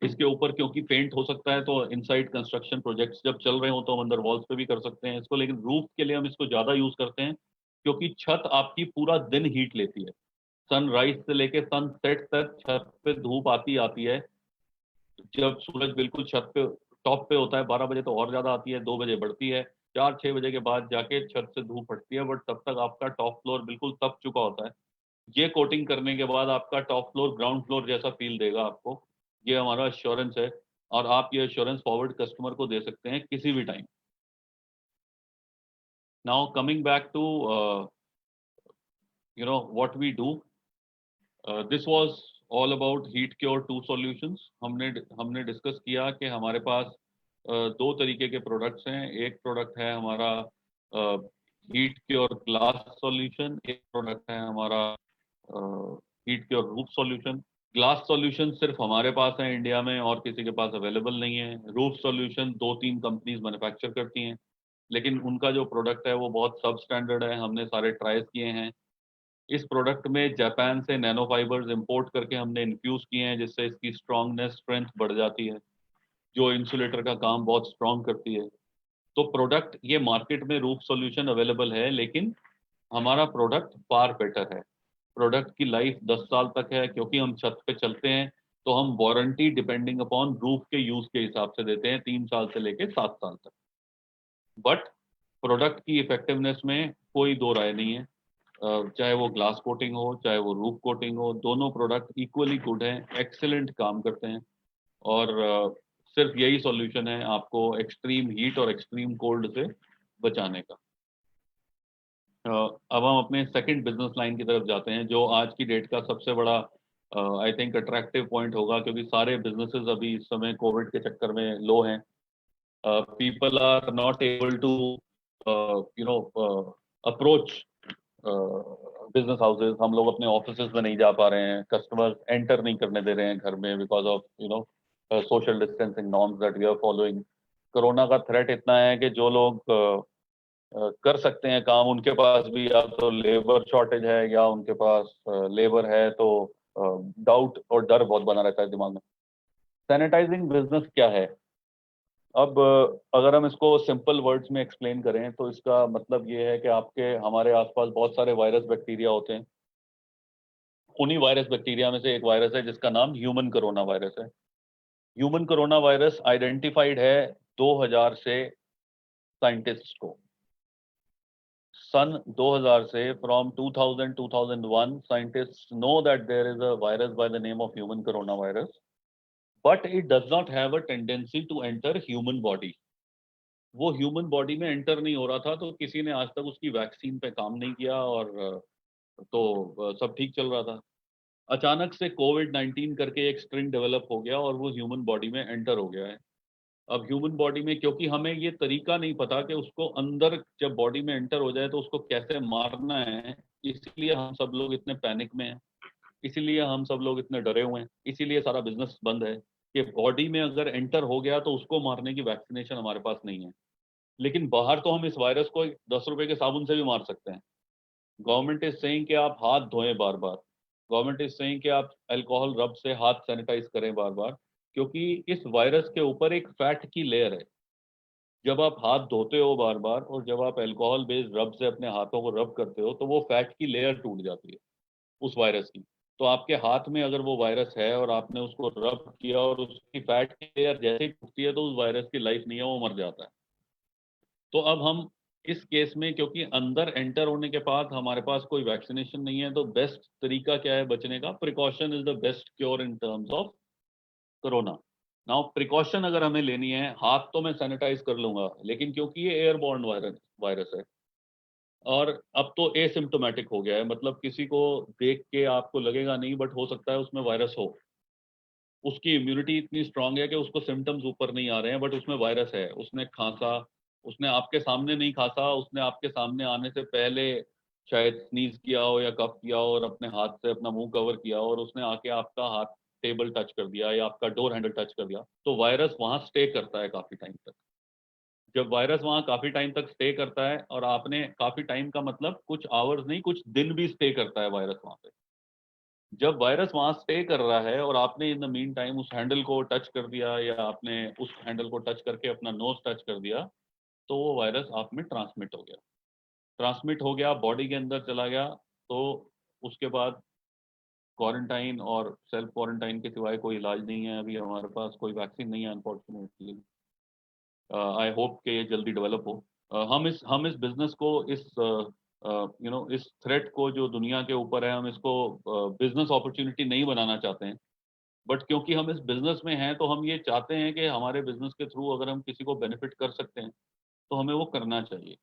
इसके ऊपर क्योंकि पेंट हो सकता है तो इनसाइड कंस्ट्रक्शन प्रोजेक्ट्स जब चल रहे हो तो हम अंदर वॉल्स पे भी कर सकते हैं इसको, लेकिन रूफ के लिए हम इसको ज़्यादा यूज करते हैं क्योंकि छत आपकी पूरा दिन हीट लेती है। सनराइज से लेके सनसेट तक छत पे धूप आती आती है। जब सूरज बिल्कुल छत पे टॉप पे होता है 12 बजे तो और ज्यादा आती है, 2 बजे बढ़ती है, 4-6 बजे के बाद जाके छत से धूप हटती है, बट तब तक आपका टॉप फ्लोर बिल्कुल तप चुका होता है। ये कोटिंग करने के बाद आपका टॉप फ्लोर ग्राउंड फ्लोर जैसा फील देगा आपको। ये हमारा एश्योरेंस है और आप ये एश्योरेंस फॉरवर्ड कस्टमर को दे सकते हैं किसी भी time. Now coming back to what we do, this was all about heat cure 2 solutions। हमने डिस्कस किया कि हमारे पास दो तरीके के प्रोडक्ट्स हैं। एक प्रोडक्ट है हमारा हीट क्योर ग्लास सॉल्यूशन, एक प्रोडक्ट है हमारा heat cure roof solution. Glass solution सिर्फ हमारे पास है इंडिया में और किसी के पास अवेलेबल नहीं है। रूफ सॉल्यूशन 2-3 कंपनीज मैन्युफैक्चर करती हैं, लेकिन उनका जो प्रोडक्ट है वो बहुत सब स्टैंडर्ड है। हमने सारे ट्राइज किए हैं। इस प्रोडक्ट में जापान से नैनो फाइबर्स इंपोर्ट करके हमने इन्फ्यूज किए हैं, जिससे इसकी स्ट्रांगनेस स्ट्रेंथ बढ़ जाती है, जो इंसुलेटर का काम बहुत स्ट्रांग करती है। तो प्रोडक्ट ये मार्केट में रूफ सॉल्यूशन अवेलेबल है, लेकिन हमारा प्रोडक्ट फार बेटर है। प्रोडक्ट की लाइफ 10 साल तक है, क्योंकि हम छत पे चलते हैं तो हम वारंटी डिपेंडिंग अपॉन रूफ के यूज के हिसाब से देते हैं, 3 साल से लेके 7 साल तक। बट प्रोडक्ट की इफेक्टिवनेस में कोई दो राय नहीं है। चाहे वो ग्लास कोटिंग हो, चाहे वो रूफ कोटिंग हो, दोनों प्रोडक्ट इक्वली गुड हैं, एक्सेलेंट काम करते हैं। और सिर्फ यही सॉल्यूशन है आपको एक्सट्रीम हीट और एक्सट्रीम कोल्ड से बचाने का। अब हम अपने सेकंड बिजनेस लाइन की तरफ जाते हैं, जो आज की डेट का सबसे बड़ा आई थिंक अट्रैक्टिव पॉइंट होगा, क्योंकि सारे बिजनेसेस अभी इस समय कोविड के चक्कर में लो हैं। People are not able to approach business houses. हम लोग अपने ऑफिसेज में नहीं जा पा रहे हैं, कस्टमर्स एंटर नहीं करने दे रहे हैं घर में because of social distancing norms that we are following. Corona का थ्रेट इतना है कि जो लोग कर सकते हैं काम, उनके पास भी या तो लेबर शॉर्टेज है या उनके पास लेबर है, तो डाउट और डर बहुत बना रहता है दिमाग में। सैनिटाइजिंग बिजनेस क्या है? अब अगर हम इसको सिंपल वर्ड्स में एक्सप्लेन करें तो इसका मतलब ये है कि आपके हमारे आसपास बहुत सारे वायरस बैक्टीरिया होते हैं। उन्हीं वायरस बैक्टीरिया में से एक वायरस है जिसका नाम ह्यूमन कोरोना वायरस है। ह्यूमन कोरोना वायरस आइडेंटिफाइड है 2000 से साइंटिस्ट को। सन 2000 से, from 2000 2001 scientists know that there is a virus by the name of human coronavirus, but it does not have a tendency to enter human body। वो ह्यूमन बॉडी में एंटर नहीं हो रहा था, तो किसी ने आज तक उसकी वैक्सीन पे काम नहीं किया और सब ठीक चल रहा था। अचानक से कोविड-19 करके एक स्ट्रिंग डेवलप हो गया और वो ह्यूमन बॉडी में एंटर हो गया है। अब ह्यूमन बॉडी में, क्योंकि हमें ये तरीका नहीं पता कि उसको अंदर जब बॉडी में एंटर हो जाए तो उसको कैसे मारना है, इसलिए हम सब लोग इतने पैनिक में हैं, इसीलिए हम सब लोग इतने डरे हुए हैं, इसीलिए सारा बिजनेस बंद है कि बॉडी में अगर एंटर हो गया तो उसको मारने की वैक्सीनेशन हमारे पास नहीं है। लेकिन बाहर तो हम इस वायरस को 10 रुपए के साबुन से भी मार सकते हैं। गवर्नमेंट इज सेइंग कि आप हाथ धोएं बार बार। गवर्नमेंट इज सेइंग कि आप अल्कोहल रब से हाथ सैनिटाइज करें बार बार, क्योंकि इस वायरस के ऊपर एक फैट की लेयर है। जब आप हाथ धोते हो बार बार और जब आप अल्कोहल बेस्ड रब से अपने हाथों को रब करते हो, तो वो फैट की लेयर टूट जाती है उस वायरस की। तो आपके हाथ में अगर वो वायरस है और आपने उसको रब किया और उसकी फैट की लेयर जैसे ही टूटती है, तो उस वायरस की लाइफ नहीं है, वो मर जाता है। तो अब हम इस केस में, क्योंकि अंदर एंटर होने के बाद हमारे पास कोई वैक्सीनेशन नहीं है, तो बेस्ट तरीका क्या है बचने का? Precaution is the best cure in terms of corona. Now precaution अगर हमें लेनी है, हाथ तो मैं सैनिटाइज कर लूंगा, लेकिन क्योंकि ये एयरबॉर्न वायरस है और अब तो एसिम्टोमेटिक हो गया है, मतलब किसी को देख के आपको लगेगा नहीं, बट हो सकता है उसमें वायरस हो। उसकी इम्यूनिटी इतनी स्ट्रांग है कि उसको सिम्टम्स ऊपर नहीं आ रहे हैं, बट उसमें वायरस है। उसने खांसा, उसने आपके सामने नहीं खांसा, उसने आपके सामने आने से पहले शायद स्नीज किया हो या कफ किया हो और अपने हाथ से अपना मुंह कवर किया हो, और उसने आके आपका हाथ टेबल टच कर दिया या आपका डोर हैंडल टच कर दिया, तो वायरस वहां स्टे करता है काफी टाइम तक। जब वायरस वहां काफी टाइम तक स्टे करता है, और आपने काफी टाइम का मतलब कुछ आवर्स नहीं, कुछ दिन भी स्टे करता है वायरस वहां पे। जब वायरस वहां स्टे कर रहा है और आपने इन द मीन टाइम उस हैंडल को टच कर दिया या आपने उस हैंडल को टच करके अपना नोज टच कर दिया, तो वो वायरस आप में ट्रांसमिट हो गया। ट्रांसमिट हो गया, बॉडी के अंदर चला गया, तो उसके बाद क्वारंटाइन और सेल्फ क्वारंटाइन के सिवाय कोई इलाज नहीं है। अभी हमारे पास कोई वैक्सीन नहीं है अनफॉर्चुनेटली। आई होप कि ये जल्दी डेवलप हो। हम इस बिजनेस को इस इस थ्रेट को जो दुनिया के ऊपर है, हम इसको बिजनेस अपॉर्चुनिटी नहीं बनाना चाहते हैं, बट क्योंकि हम इस बिजनेस में हैं तो हम ये चाहते हैं कि हमारे बिजनेस के थ्रू अगर हम किसी को बेनिफिट कर सकते हैं तो हमें वो करना चाहिए।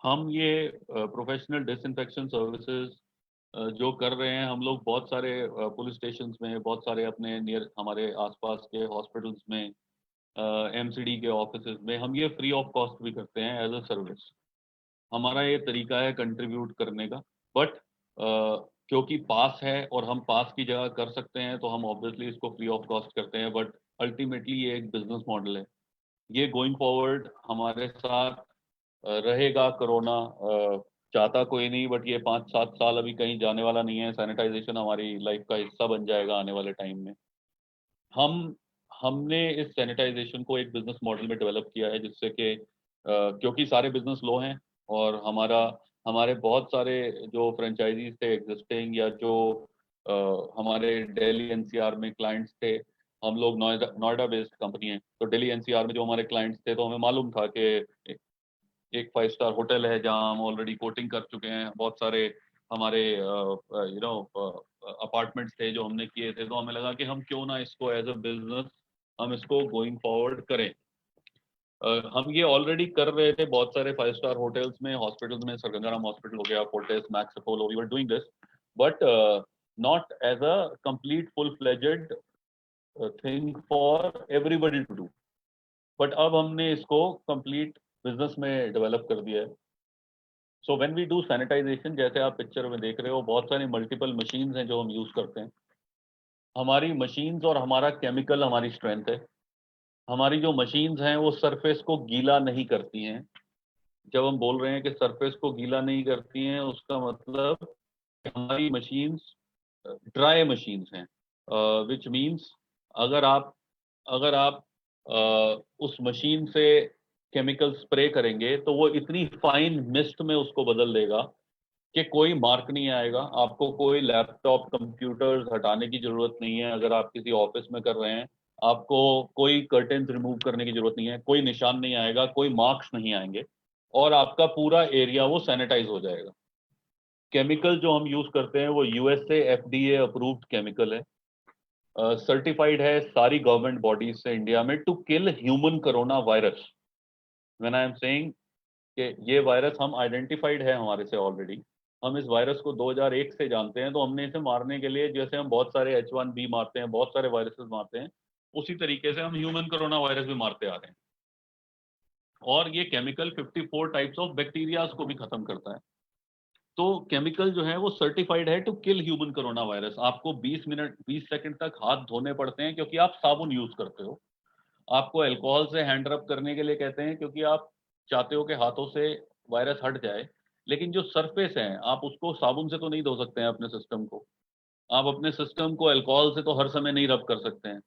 हम ये प्रोफेशनल डिसइंफेक्शन सर्विसेज जो कर रहे हैं, हम लोग बहुत सारे पुलिस स्टेशन में, बहुत सारे अपने नियर हमारे आसपास के हॉस्पिटल्स में, एमसीडी के ऑफिस में हम ये फ्री ऑफ कॉस्ट भी करते हैं एज अ सर्विस। हमारा ये तरीका है कंट्रीब्यूट करने का। बट क्योंकि पास है और हम पास की जगह कर सकते हैं तो हम ऑब्वियसली इसको फ्री ऑफ कॉस्ट करते हैं। बट अल्टीमेटली ये एक बिजनेस मॉडल है। ये गोइंग फॉरवर्ड हमारे साथ रहेगा। कोरोना चाहता कोई नहीं, बट ये 5-7 साल अभी कहीं जाने वाला नहीं है। सैनिटाइजेशन हमारी लाइफ का हिस्सा बन जाएगा आने वाले टाइम में। हम हमने इस सैनिटाइजेशन को एक बिजनेस मॉडल में डेवलप किया है, जिससे कि क्योंकि सारे बिजनेस लो हैं और हमारे बहुत सारे जो फ्रेंचाइजीज थे एग्जिस्टिंग, या जो हमारे दिल्ली एनसीआर में क्लाइंट्स थे, हम लोग नोएडा बेस्ड कंपनी है, तो दिल्ली एनसीआर में जो हमारे क्लाइंट्स थे, तो हमें मालूम था कि एक 5 स्टार होटल है जहां हम ऑलरेडी कोटिंग कर चुके हैं। बहुत सारे हमारे अपार्टमेंट्स थे जो हमने किए थे, तो हमें लगा कि हम क्यों ना इसको एज अ बिजनेस हम इसको गोइंग फॉरवर्ड करें। हम ये ऑलरेडी कर रहे थे बहुत सारे 5 स्टार होटल्स में, हॉस्पिटल्स में, सर गंगाराम हॉस्पिटल हो गया, Fortis, Max Apollo, we were doing this, but not as a complete full fledged thing for everybody to do. But अब हमने इसको कंप्लीट बिजनेस में डेवलप कर दिया है। So when we do sanitization, जैसे आप पिक्चर में देख रहे हो, बहुत सारी मल्टीपल मशीन्स हैं जो हम यूज करते हैं। हमारी मशीन्स और हमारा केमिकल हमारी स्ट्रेंथ है। हमारी जो मशीन्स हैं वो सरफेस को गीला नहीं करती हैं। जब हम बोल रहे हैं कि सरफेस को गीला नहीं करती हैं, उसका मतलब हमारी मशीन्स ड्राई मशीन्स हैं, विच मीन्स अगर आप अगर आप उस मशीन से केमिकल स्प्रे करेंगे तो वो इतनी फाइन मिस्ट में उसको बदल देगा कि कोई मार्क नहीं आएगा। आपको कोई लैपटॉप कंप्यूटर्स हटाने की जरूरत नहीं है। अगर आप किसी ऑफिस में कर रहे हैं, आपको कोई कर्टेन्स रिमूव करने की जरूरत नहीं है, कोई निशान नहीं आएगा, कोई मार्क्स नहीं आएंगे, और आपका पूरा एरिया वो सैनिटाइज हो जाएगा। केमिकल जो हम यूज करते हैं वो यूएसए एफडीए अप्रूव्ड केमिकल है, सर्टिफाइड है सारी गवर्नमेंट बॉडीज से इंडिया में, to kill human corona virus. When I am saying कि ये वायरस हम आइडेंटिफाइड है हमारे से ऑलरेडी, हम इस वायरस को 2001 से जानते हैं, तो हमने इसे मारने के लिए, जैसे हम बहुत सारे H1B मारते हैं, बहुत सारे वायरसेस मारते हैं, उसी तरीके से हम ह्यूमन कोरोना वायरस भी मारते आ रहे हैं। और ये केमिकल 54 टाइप्स ऑफ बैक्टीरियाज को भी खत्म करता है। तो केमिकल जो है वो सर्टिफाइड है to kill human corona virus. आपको 20 सेकंड तक हाथ धोने पड़ते हैं क्योंकि आप साबुन यूज करते हो। आपको अल्कोहल से हैंड रब करने के लिए कहते हैं क्योंकि आप चाहते हो कि हाथों से वायरस हट जाए। लेकिन जो सरफेस है, आप उसको साबुन से तो नहीं धो सकते हैं अपने सिस्टम को। आप अपने सिस्टम को अल्कोहल से तो हर समय नहीं रब कर सकते हैं।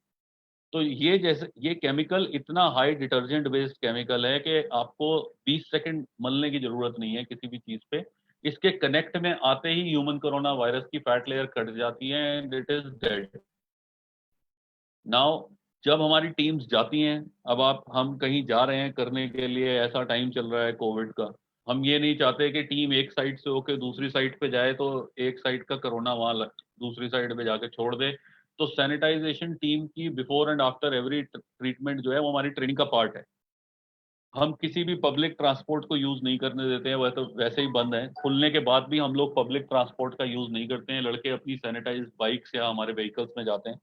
तो ये केमिकल इतना हाई डिटर्जेंट बेस्ड केमिकल है कि आपको 20 सेकंड मलने की जरूरत नहीं है किसी भी चीज पे। इसके कनेक्ट में आते ही ह्यूमन कोरोना वायरस की फैट लेयर कट जाती है and it is dead. Now जब हमारी टीम्स जाती हैं, अब हम कहीं जा रहे हैं करने के लिए, ऐसा टाइम चल रहा है कोविड का, हम ये नहीं चाहते कि टीम एक साइड से होकर दूसरी साइड पे जाए तो एक साइड का कोरोना वहां दूसरी साइड पे जाके छोड़ दे। तो सैनिटाइजेशन टीम की before and after every treatment जो है वो हमारी ट्रेनिंग का पार्ट है। हम किसी भी पब्लिक ट्रांसपोर्ट को यूज नहीं करने देते हैं, वह तो वैसे ही बंद है। खुलने के बाद भी हम लोग पब्लिक ट्रांसपोर्ट का यूज नहीं करते हैं। लड़के अपनी सैनिटाइज बाइक्स या हमारे व्हीकल्स में जाते हैं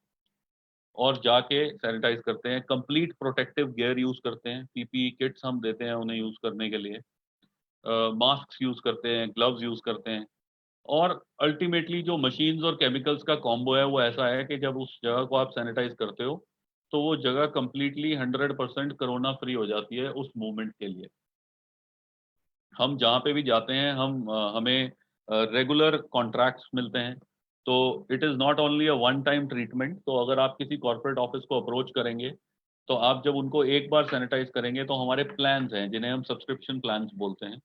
और जाके सैनिटाइज करते हैं। कंप्लीट प्रोटेक्टिव गियर यूज करते हैं, पीपीई किट्स हम देते हैं उन्हें यूज करने के लिए, मास्क यूज करते हैं, ग्लव्स यूज करते हैं। और अल्टीमेटली जो मशीन्स और केमिकल्स का कॉम्बो है वो ऐसा है कि जब उस जगह को आप सैनिटाइज करते हो तो वो जगह कंप्लीटली 100% कोरोना फ्री हो जाती है उस मूवमेंट के लिए। हम जहाँ पे भी जाते हैं, हमें रेगुलर कॉन्ट्रैक्ट्स मिलते हैं। तो it is not only a one time treatment. तो अगर आप किसी कॉर्पोरेट ऑफिस को अप्रोच करेंगे, तो आप जब उनको एक बार सैनिटाइज करेंगे तो हमारे प्लान्स हैं जिन्हें हम सब्सक्रिप्शन प्लान्स बोलते हैं।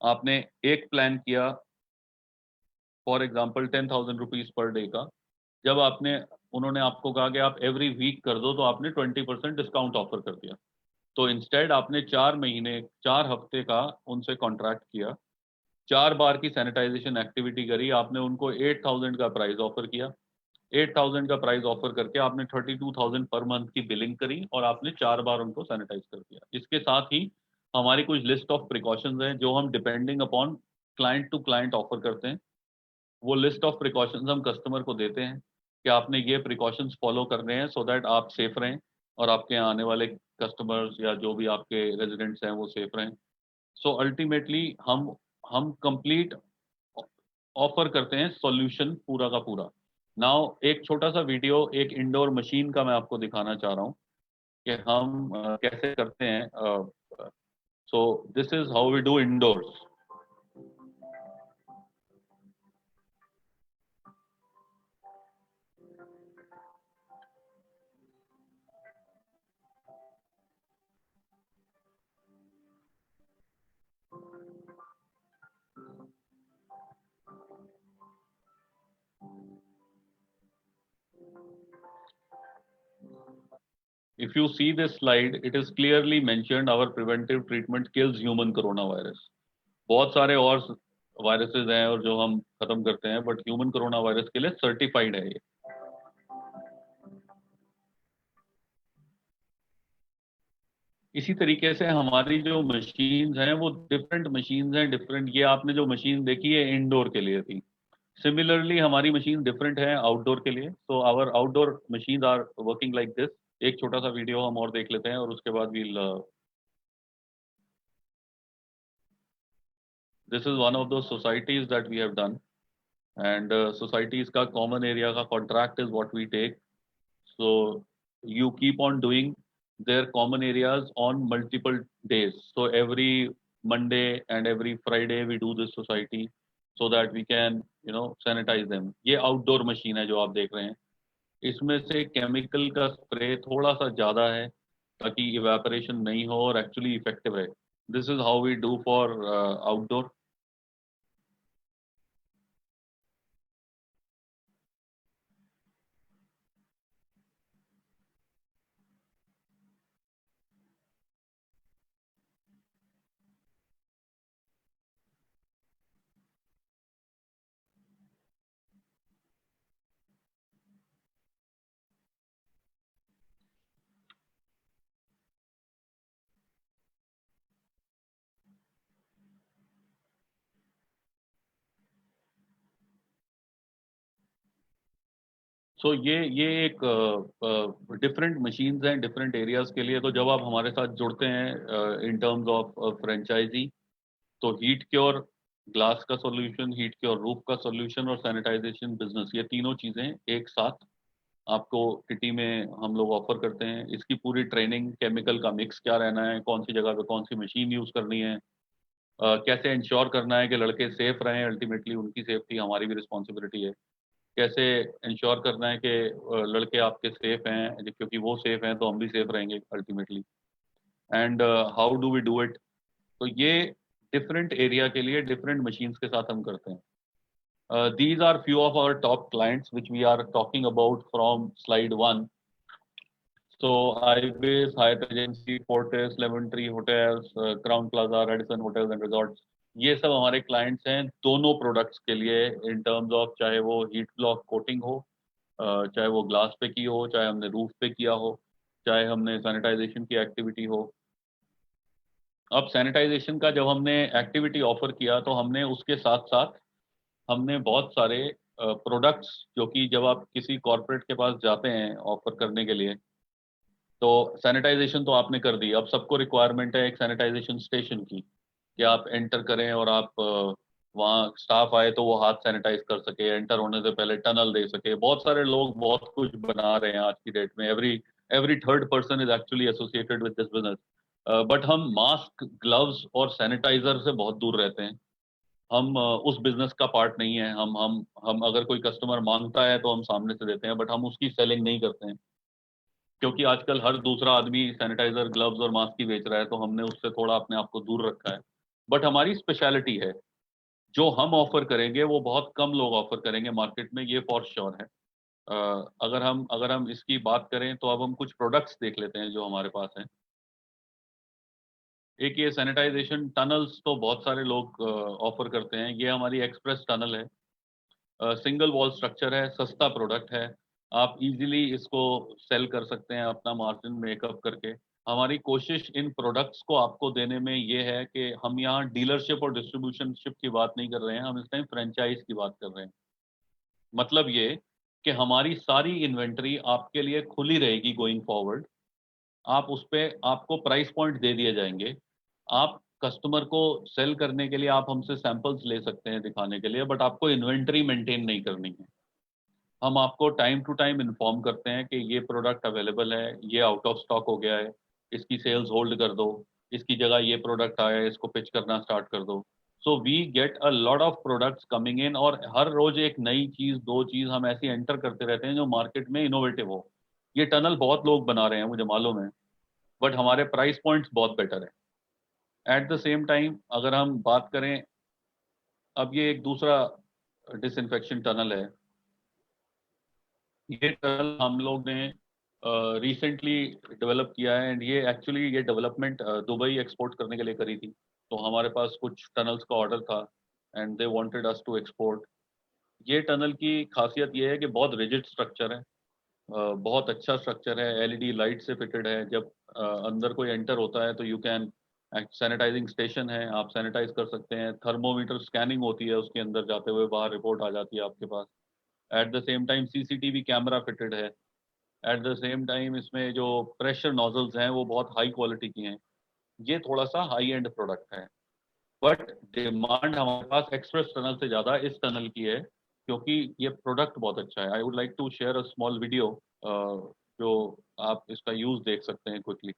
आपने एक प्लान किया, for example 10,000 rupees per day का, जब उन्होंने आपको कहा कि आप एवरी वीक कर दो, तो आपने 20% डिस्काउंट ऑफर कर दिया। तो इंस्टेड आपने 4 महीने 4 हफ्ते का उनसे कॉन्ट्रैक्ट किया, 4 बार की सैनिटाइजेशन एक्टिविटी करी, आपने उनको 8,000 का प्राइस ऑफर किया, 8,000 का प्राइस ऑफर करके आपने 32,000 पर मंथ की बिलिंग करी और आपने 4 बार उनको सैनिटाइज कर दिया। इसके साथ ही हमारी कुछ लिस्ट ऑफ प्रिकॉशंस हैं जो हम depending upon client to client offer करते हैं। वो लिस्ट ऑफ प्रिकॉशंस हम कस्टमर को देते हैं कि आपने ये प्रिकॉशंस फॉलो करने हैं सो दैट आप सेफ रहें और आपके आने वाले कस्टमर्स या जो भी आपके रेजिडेंट्स हैं वो सेफ रहें। सो अल्टीमेटली हम कंप्लीट ऑफर करते हैं सॉल्यूशन पूरा का पूरा। नाउ एक छोटा सा वीडियो एक इंडोर मशीन का मैं आपको दिखाना चाह रहा हूँ कि हम कैसे करते हैं। So this is how we do indoors. If you see this slide, it is clearly mentioned our preventive treatment kills human coronavirus. बहुत सारे और वायरसेस हैं और जो हम खत्म करते हैं, बट ह्यूमन कोरोना वायरस के लिए सर्टिफाइड है ये। इसी तरीके से हमारी जो मशीन्स हैं वो डिफरेंट मशीन्स हैं, डिफरेंट। ये आपने जो मशीन देखी है इंडोर के लिए थी। सिमिलरली हमारी मशीन डिफरेंट है आउटडोर के लिए। So our outdoor machines are working like this. एक छोटा सा वीडियो हम और देख लेते हैं और उसके बाद we'll this is one of the societies that we have done and societies का कॉमन एरिया का contract is what we take. So you keep on doing their common areas on multiple days. So every Monday and every Friday we do this society so that we can sanitize them. ये outdoor machine है जो आप देख रहे हैं। इसमें से केमिकल का स्प्रे थोड़ा सा ज़्यादा है ताकि इवेपोरेशन नहीं हो और एक्चुअली इफेक्टिव है। This is how we do for outdoor. So ये एक डिफरेंट मशीन्स हैं डिफरेंट एरियाज के लिए। तो जब आप हमारे साथ जुड़ते हैं इन टर्म्स ऑफ फ्रेंचाइजी, तो हीट क्योर ग्लास का सॉल्यूशन, हीट क्योर रूफ का सॉल्यूशन और सैनिटाइजेशन बिजनेस, ये तीनों चीज़ें एक साथ आपको किटी में हम लोग ऑफर करते हैं। इसकी पूरी ट्रेनिंग, केमिकल का मिक्स क्या रहना है, कौन सी जगह पे कौन सी मशीन यूज़ करनी है, कैसे इंश्योर करना है कि लड़के सेफ रहें, अल्टीमेटली उनकी सेफ्टी हमारी भी रिस्पॉन्सिबिलिटी है। कैसे इंश्योर करना है कि लड़के आपके सेफ हैं, क्योंकि वो सेफ हैं तो हम भी सेफ रहेंगे ultimately. And how do we do it. तो ये डिफरेंट एरिया के लिए डिफरेंट मशीन्स के साथ हम करते हैं। These are few of our top clients which we are talking about from slide 1. So Ibis, Hyatt Regency, Fortis, Lemon Tree Hotels, Crown Plaza, Radisson Hotels and Resorts, ये सब हमारे क्लाइंट्स हैं दोनों प्रोडक्ट्स के लिए इन टर्म्स ऑफ चाहे वो हीट ब्लॉक कोटिंग हो, चाहे वो ग्लास पे की हो, चाहे हमने रूफ पे किया हो, चाहे हमने सैनिटाइजेशन की एक्टिविटी हो। अब सैनिटाइजेशन का जब हमने एक्टिविटी ऑफर किया तो हमने उसके साथ साथ हमने बहुत सारे प्रोडक्ट्स, जो कि जब आप किसी कॉर्पोरेट के पास जाते हैं ऑफर करने के लिए, तो सैनिटाइजेशन तो आपने कर दी, अब सबको रिक्वायरमेंट है एक सैनिटाइजेशन स्टेशन की कि आप एंटर करें और आप वहाँ स्टाफ आए तो वो हाथ सैनिटाइज कर सके, एंटर होने से पहले टनल दे सके। बहुत सारे लोग बहुत कुछ बना रहे हैं आज की डेट में। Every every third person is actually associated with this business. But हम मास्क, ग्लव्स और सैनिटाइजर से बहुत दूर रहते हैं। हम उस बिजनेस का पार्ट नहीं है। हम अगर कोई कस्टमर मांगता है तो हम सामने से देते हैं, बट हम उसकी सेलिंग नहीं करते हैं, क्योंकि आजकल हर दूसरा आदमी सैनिटाइजर, ग्लव्स और मास्क ही बेच रहा है, तो हमने उससे थोड़ा अपने आप को दूर रखा है। बट हमारी स्पेशलिटी है, जो हम ऑफर करेंगे वो बहुत कम लोग ऑफर करेंगे मार्केट में, ये फॉर श्योर है। अगर हम इसकी बात करें तो अब हम कुछ प्रोडक्ट्स देख लेते हैं जो हमारे पास हैं। एक ये सैनिटाइजेशन टनल्स तो बहुत सारे लोग ऑफर करते हैं। ये हमारी एक्सप्रेस टनल है, सिंगल वॉल स्ट्रक्चर है, सस्ता प्रोडक्ट है, आप इजीली इसको सेल कर सकते हैं अपना मार्जिन मेकअप करके। हमारी कोशिश इन प्रोडक्ट्स को आपको देने में ये है कि हम यहाँ डीलरशिप और डिस्ट्रीब्यूशनशिप की बात नहीं कर रहे हैं, हम इस टाइम फ्रेंचाइज की बात कर रहे हैं। मतलब ये कि हमारी सारी इन्वेंट्री आपके लिए खुली रहेगी गोइंग फॉरवर्ड। आप उस पे आपको प्राइस पॉइंट दे दिए जाएंगे। आप कस्टमर को सेल करने के लिए आप हमसे सैंपल्स ले सकते हैं दिखाने के लिए, बट आपको इन्वेंट्री मेंटेन नहीं करनी है। हम आपको टाइम टू टाइम इन्फॉर्म करते हैं कि ये प्रोडक्ट अवेलेबल है, ये आउट ऑफ स्टॉक हो गया है, इसकी सेल्स होल्ड कर दो, इसकी जगह ये प्रोडक्ट आया है, इसको पिच करना स्टार्ट कर दो। So we get a lot of products coming in, और हर रोज एक नई चीज, दो चीज हम ऐसी एंटर करते रहते हैं जो मार्केट में इनोवेटिव हो। ये टनल बहुत लोग बना रहे हैं, मुझे मालूम है, बट हमारे प्राइस पॉइंट्स बहुत बेटर है। एट द सेम टाइम अगर हम बात करें, अब ये एक दूसरा डिसइंफेक्शन टनल है। ये टनल हम लोग ने रिसेंटली डेवलप किया है, एंड ये एक्चुअली ये डेवलपमेंट दुबई एक्सपोर्ट करने के लिए करी थी। तो हमारे पास कुछ टनल्स का ऑर्डर था and they wanted us to export. ये टनल की खासियत ये है कि बहुत रिजिड स्ट्रक्चर है, बहुत अच्छा स्ट्रक्चर है, एलईडी लाइट से फिटेड है। जब अंदर कोई एंटर होता है तो यू कैन, सैनिटाइजिंग स्टेशन है, आप सैनिटाइज कर सकते हैं। थर्मोमीटर स्कैनिंग होती है उसके अंदर जाते हुए, बाहर रिपोर्ट आ जाती है आपके पास। At the same time CCTV camera fitted है। एट द सेम टाइम इसमें जो प्रेशर नोजल्स हैं वो बहुत हाई क्वालिटी की हैं। ये थोड़ा सा हाई एंड प्रोडक्ट है, बट डिमांड हमारे पास एक्सप्रेस टनल से ज़्यादा इस टनल की है, क्योंकि ये प्रोडक्ट बहुत अच्छा है। I would like to share a small video जो आप इसका यूज़ देख सकते हैं क्विकली।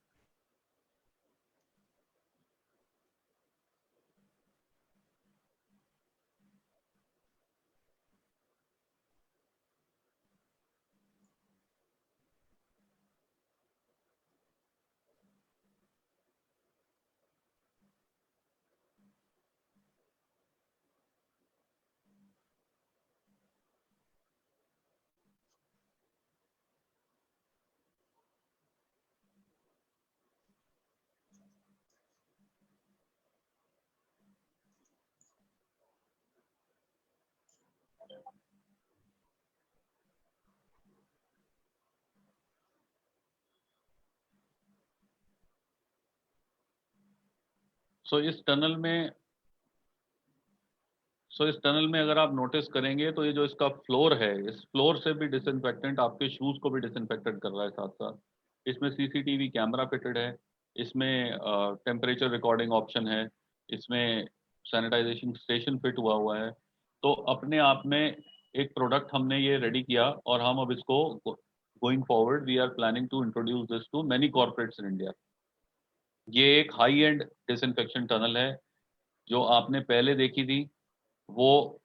सो इस टनल में इस टनल में अगर आप नोटिस करेंगे तो ये जो इसका फ्लोर है, इस फ्लोर से भी डिसइंफेक्टेंट आपके शूज़ को भी डिसइंफेक्टेंट कर रहा है साथ साथ। इसमें सीसीटीवी कैमरा फिटेड है, इसमें टेम्परेचर रिकॉर्डिंग ऑप्शन है, इसमें सैनिटाइजेशन स्टेशन फिट हुआ हुआ है। तो अपने आप में एक प्रोडक्ट हमने ये रेडी किया, और हम अब इसको going forward we are planning to introduce this to many corporates in India. ये एक हाई एंड डिसइंफेक्शन टनल है। जो आपने पहले देखी थी वो,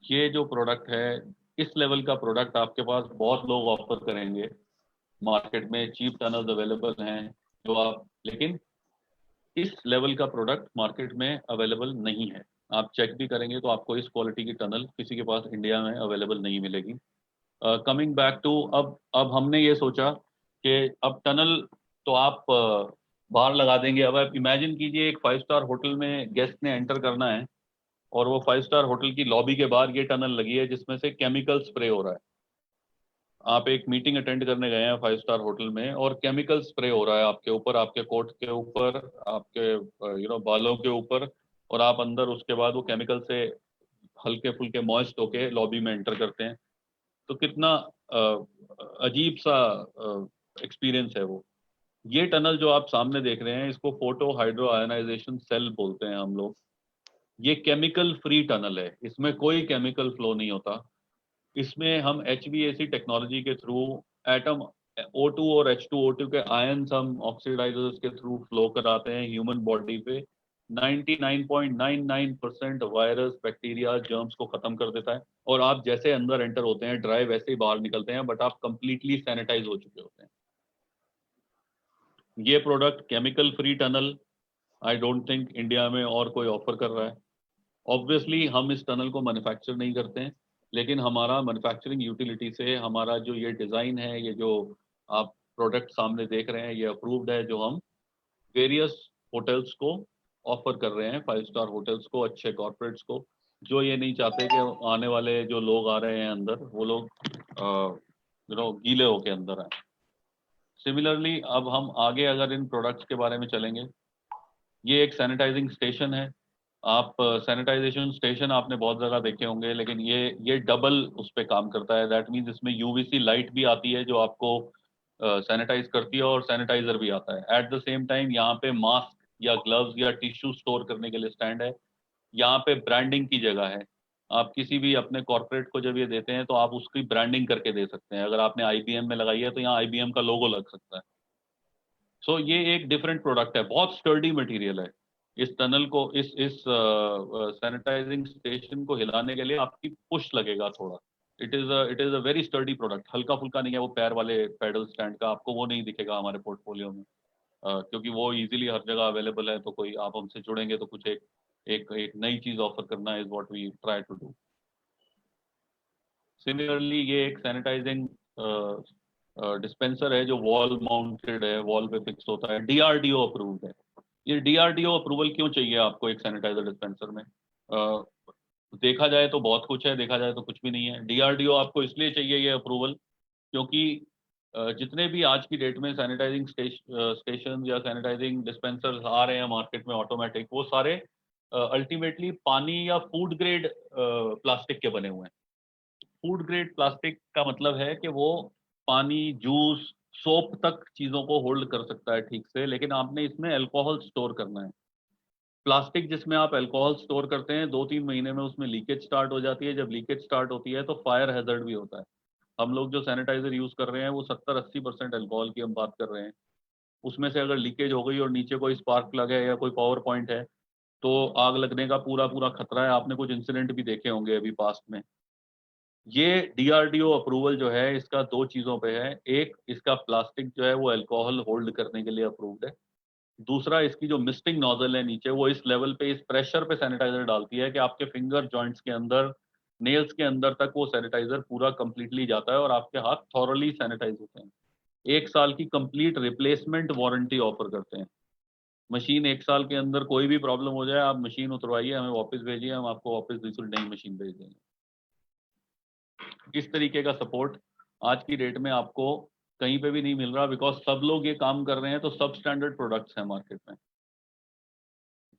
ये जो प्रोडक्ट है, इस लेवल का प्रोडक्ट आपके पास बहुत लोग ऑफर करेंगे मार्केट में। चीप टनल्स अवेलेबल हैं जो आप, लेकिन इस लेवल का प्रोडक्ट मार्केट में अवेलेबल नहीं है। आप चेक भी करेंगे तो आपको इस क्वालिटी की टनल किसी के पास इंडिया में अवेलेबल नहीं मिलेगी। कमिंग बैक टू, अब हमने ये सोचा कि अब टनल तो आप बाहर लगा देंगे। अब आप इमेजिन कीजिए, एक 5 स्टार होटल में गेस्ट ने एंटर करना है, और वो 5 स्टार होटल की लॉबी के बाहर ये टनल लगी है जिसमें से केमिकल स्प्रे हो रहा है। आप एक मीटिंग अटेंड करने गए हैं 5 स्टार होटल में, और केमिकल स्प्रे हो रहा है आपके ऊपर, आपके कोट के ऊपर, आपके बालों के ऊपर, और आप अंदर उसके बाद वो केमिकल से हल्के फुल्के मॉइस्ट होके लॉबी में एंटर करते हैं। तो कितना अजीब सा एक्सपीरियंस है वो। ये टनल जो आप सामने देख रहे हैं, इसको फोटो हाइड्रो आयनाइजेशन सेल बोलते हैं हम लोग। ये केमिकल फ्री टनल है, इसमें कोई केमिकल फ्लो नहीं होता। इसमें हम HVAC टेक्नोलॉजी के थ्रू एटम O2 और H2O2 के आयंस हम ऑक्सीडाइजर्स के थ्रू फ्लो कराते हैं ह्यूमन बॉडी पे। 99.99% वायरस, बैक्टीरिया, जर्म्स को खत्म कर देता है, और आप जैसे अंदर एंटर होते हैं ड्राई वैसे ही बाहर निकलते हैं, बट आप कंप्लीटली सैनिटाइज हो चुके होते हैं। ये product chemical free tunnel I don't think India में और कोई ऑफर कर रहा है। ऑब्वियसली हम इस टनल को मैन्युफैक्चर नहीं करते हैं, लेकिन हमारा मैन्युफैक्चरिंग यूटिलिटी से हमारा जो ये डिज़ाइन है, ये जो आप प्रोडक्ट सामने देख रहे हैं, ये अप्रूव्ड है। जो हम वेरियस होटल्स को ऑफर कर रहे हैं, 5 स्टार होटल्स को, अच्छे कॉर्पोरेट्स को, जो ये नहीं चाहते कि आने वाले जो लोग आ रहे हैं अंदर वो लोग गीले होके अंदर आए। सिमिलरली अब हम आगे अगर इन प्रोडक्ट्स के बारे में चलेंगे, ये एक सैनिटाइजिंग स्टेशन है। आप सैनिटाइजेशन स्टेशन आपने बहुत जगह देखे होंगे, लेकिन ये डबल उस पर काम करता है। दैट मीन्स इसमें यूवीसी लाइट भी आती है जो आपको सैनिटाइज करती है, और सैनिटाइजर भी आता है एट द सेम टाइम। यहाँ पे मास्क या ग्लव्स या टिश्यू स्टोर करने के लिए स्टैंड है। यहाँ पे ब्रांडिंग की जगह है। आप किसी भी अपने कॉर्पोरेट को जब ये देते हैं तो आप उसकी ब्रांडिंग करके दे सकते हैं। अगर आपने आईबीएम में लगाई है तो यहाँ आईबीएम का लोगो लग सकता है। सो ये एक डिफरेंट प्रोडक्ट है, बहुत स्टर्डी मटेरियल है। इस टनल को, इस सैनिटाइजिंग स्टेशन को हिलाने के लिए आपकी पुश लगेगा थोड़ा। It is a very sturdy product, हल्का फुल्का नहीं है वो। पैर वाले पैडल स्टैंड का आपको वो नहीं दिखेगा हमारे पोर्टफोलियो में, क्योंकि वो इजीली हर जगह अवेलेबल है। तो कोई आप हमसे जुड़ेंगे तो कुछ एक नई चीज ऑफर करना is what we try to do. Similarly ये एक सैनिटाइजिंग डिस्पेंसर है जो वॉल माउंटेड है, वॉल पे फिक्स होता है, डीआरडीओ अप्रूव्ड है। ये डीआरडीओ अप्रूवल क्यों चाहिए आपको एक सैनिटाइजर डिस्पेंसर में? देखा जाए तो बहुत कुछ है, देखा जाए तो कुछ भी नहीं है। डीआरडीओ आपको इसलिए चाहिए ये अप्रूवल क्योंकि जितने भी आज की डेट में सैनिटाइजिंग स्टेशन या सैनिटाइजिंग डिस्पेंसर्स आ रहे हैं मार्केट में ऑटोमेटिक, वो सारे अल्टीमेटली पानी या फूड ग्रेड प्लास्टिक के बने हुए हैं। फूड ग्रेड प्लास्टिक का मतलब है कि वो पानी, जूस, सोप तक चीज़ों को होल्ड कर सकता है ठीक से, लेकिन आपने इसमें अल्कोहल स्टोर करना है। प्लास्टिक जिसमें आप अल्कोहल स्टोर करते हैं, 2-3 महीने में उसमें लीकेज स्टार्ट हो जाती है। जब लीकेज स्टार्ट होती है तो फायर हैजर्ड भी होता है। हम लोग जो सैनिटाइजर यूज कर रहे हैं वो 70-80% अल्कोहल की हम बात कर रहे हैं। उसमें से अगर लीकेज हो गई और नीचे कोई स्पार्क प्लग है या कोई पावर पॉइंट है तो आग लगने का पूरा पूरा खतरा है। आपने कुछ इंसिडेंट भी देखे होंगे अभी पास्ट में। ये डीआरडीओ अप्रूवल जो है इसका 2 चीज़ों पे है। एक, इसका प्लास्टिक जो है वो अल्कोहल होल्ड करने के लिए अप्रूव्ड है। दूसरा, इसकी जो मिस्टिंग नोजल है नीचे, वो इस लेवल पे, इस प्रेशर पे सैनिटाइजर डालती है कि आपके फिंगर जॉइंट्स के अंदर, नेल्स के अंदर तक वो सैनिटाइजर पूरा कंप्लीटली जाता है और आपके हाथ थॉरली सैनिटाइज होते हैं। 1 साल की कंप्लीट रिप्लेसमेंट वारंटी ऑफर करते हैं। मशीन 1 साल के अंदर कोई भी प्रॉब्लम हो जाए, आप मशीन उतरवाइए, हमें वापस भेजिए, हम आपको वापस दूसरी नई मशीन भेज देंगे। इस तरीके का सपोर्ट आज की डेट में आपको कहीं पे भी नहीं मिल रहा, बिकॉज सब लोग ये काम कर रहे हैं तो सब स्टैंडर्ड प्रोडक्ट्स हैं मार्केट में।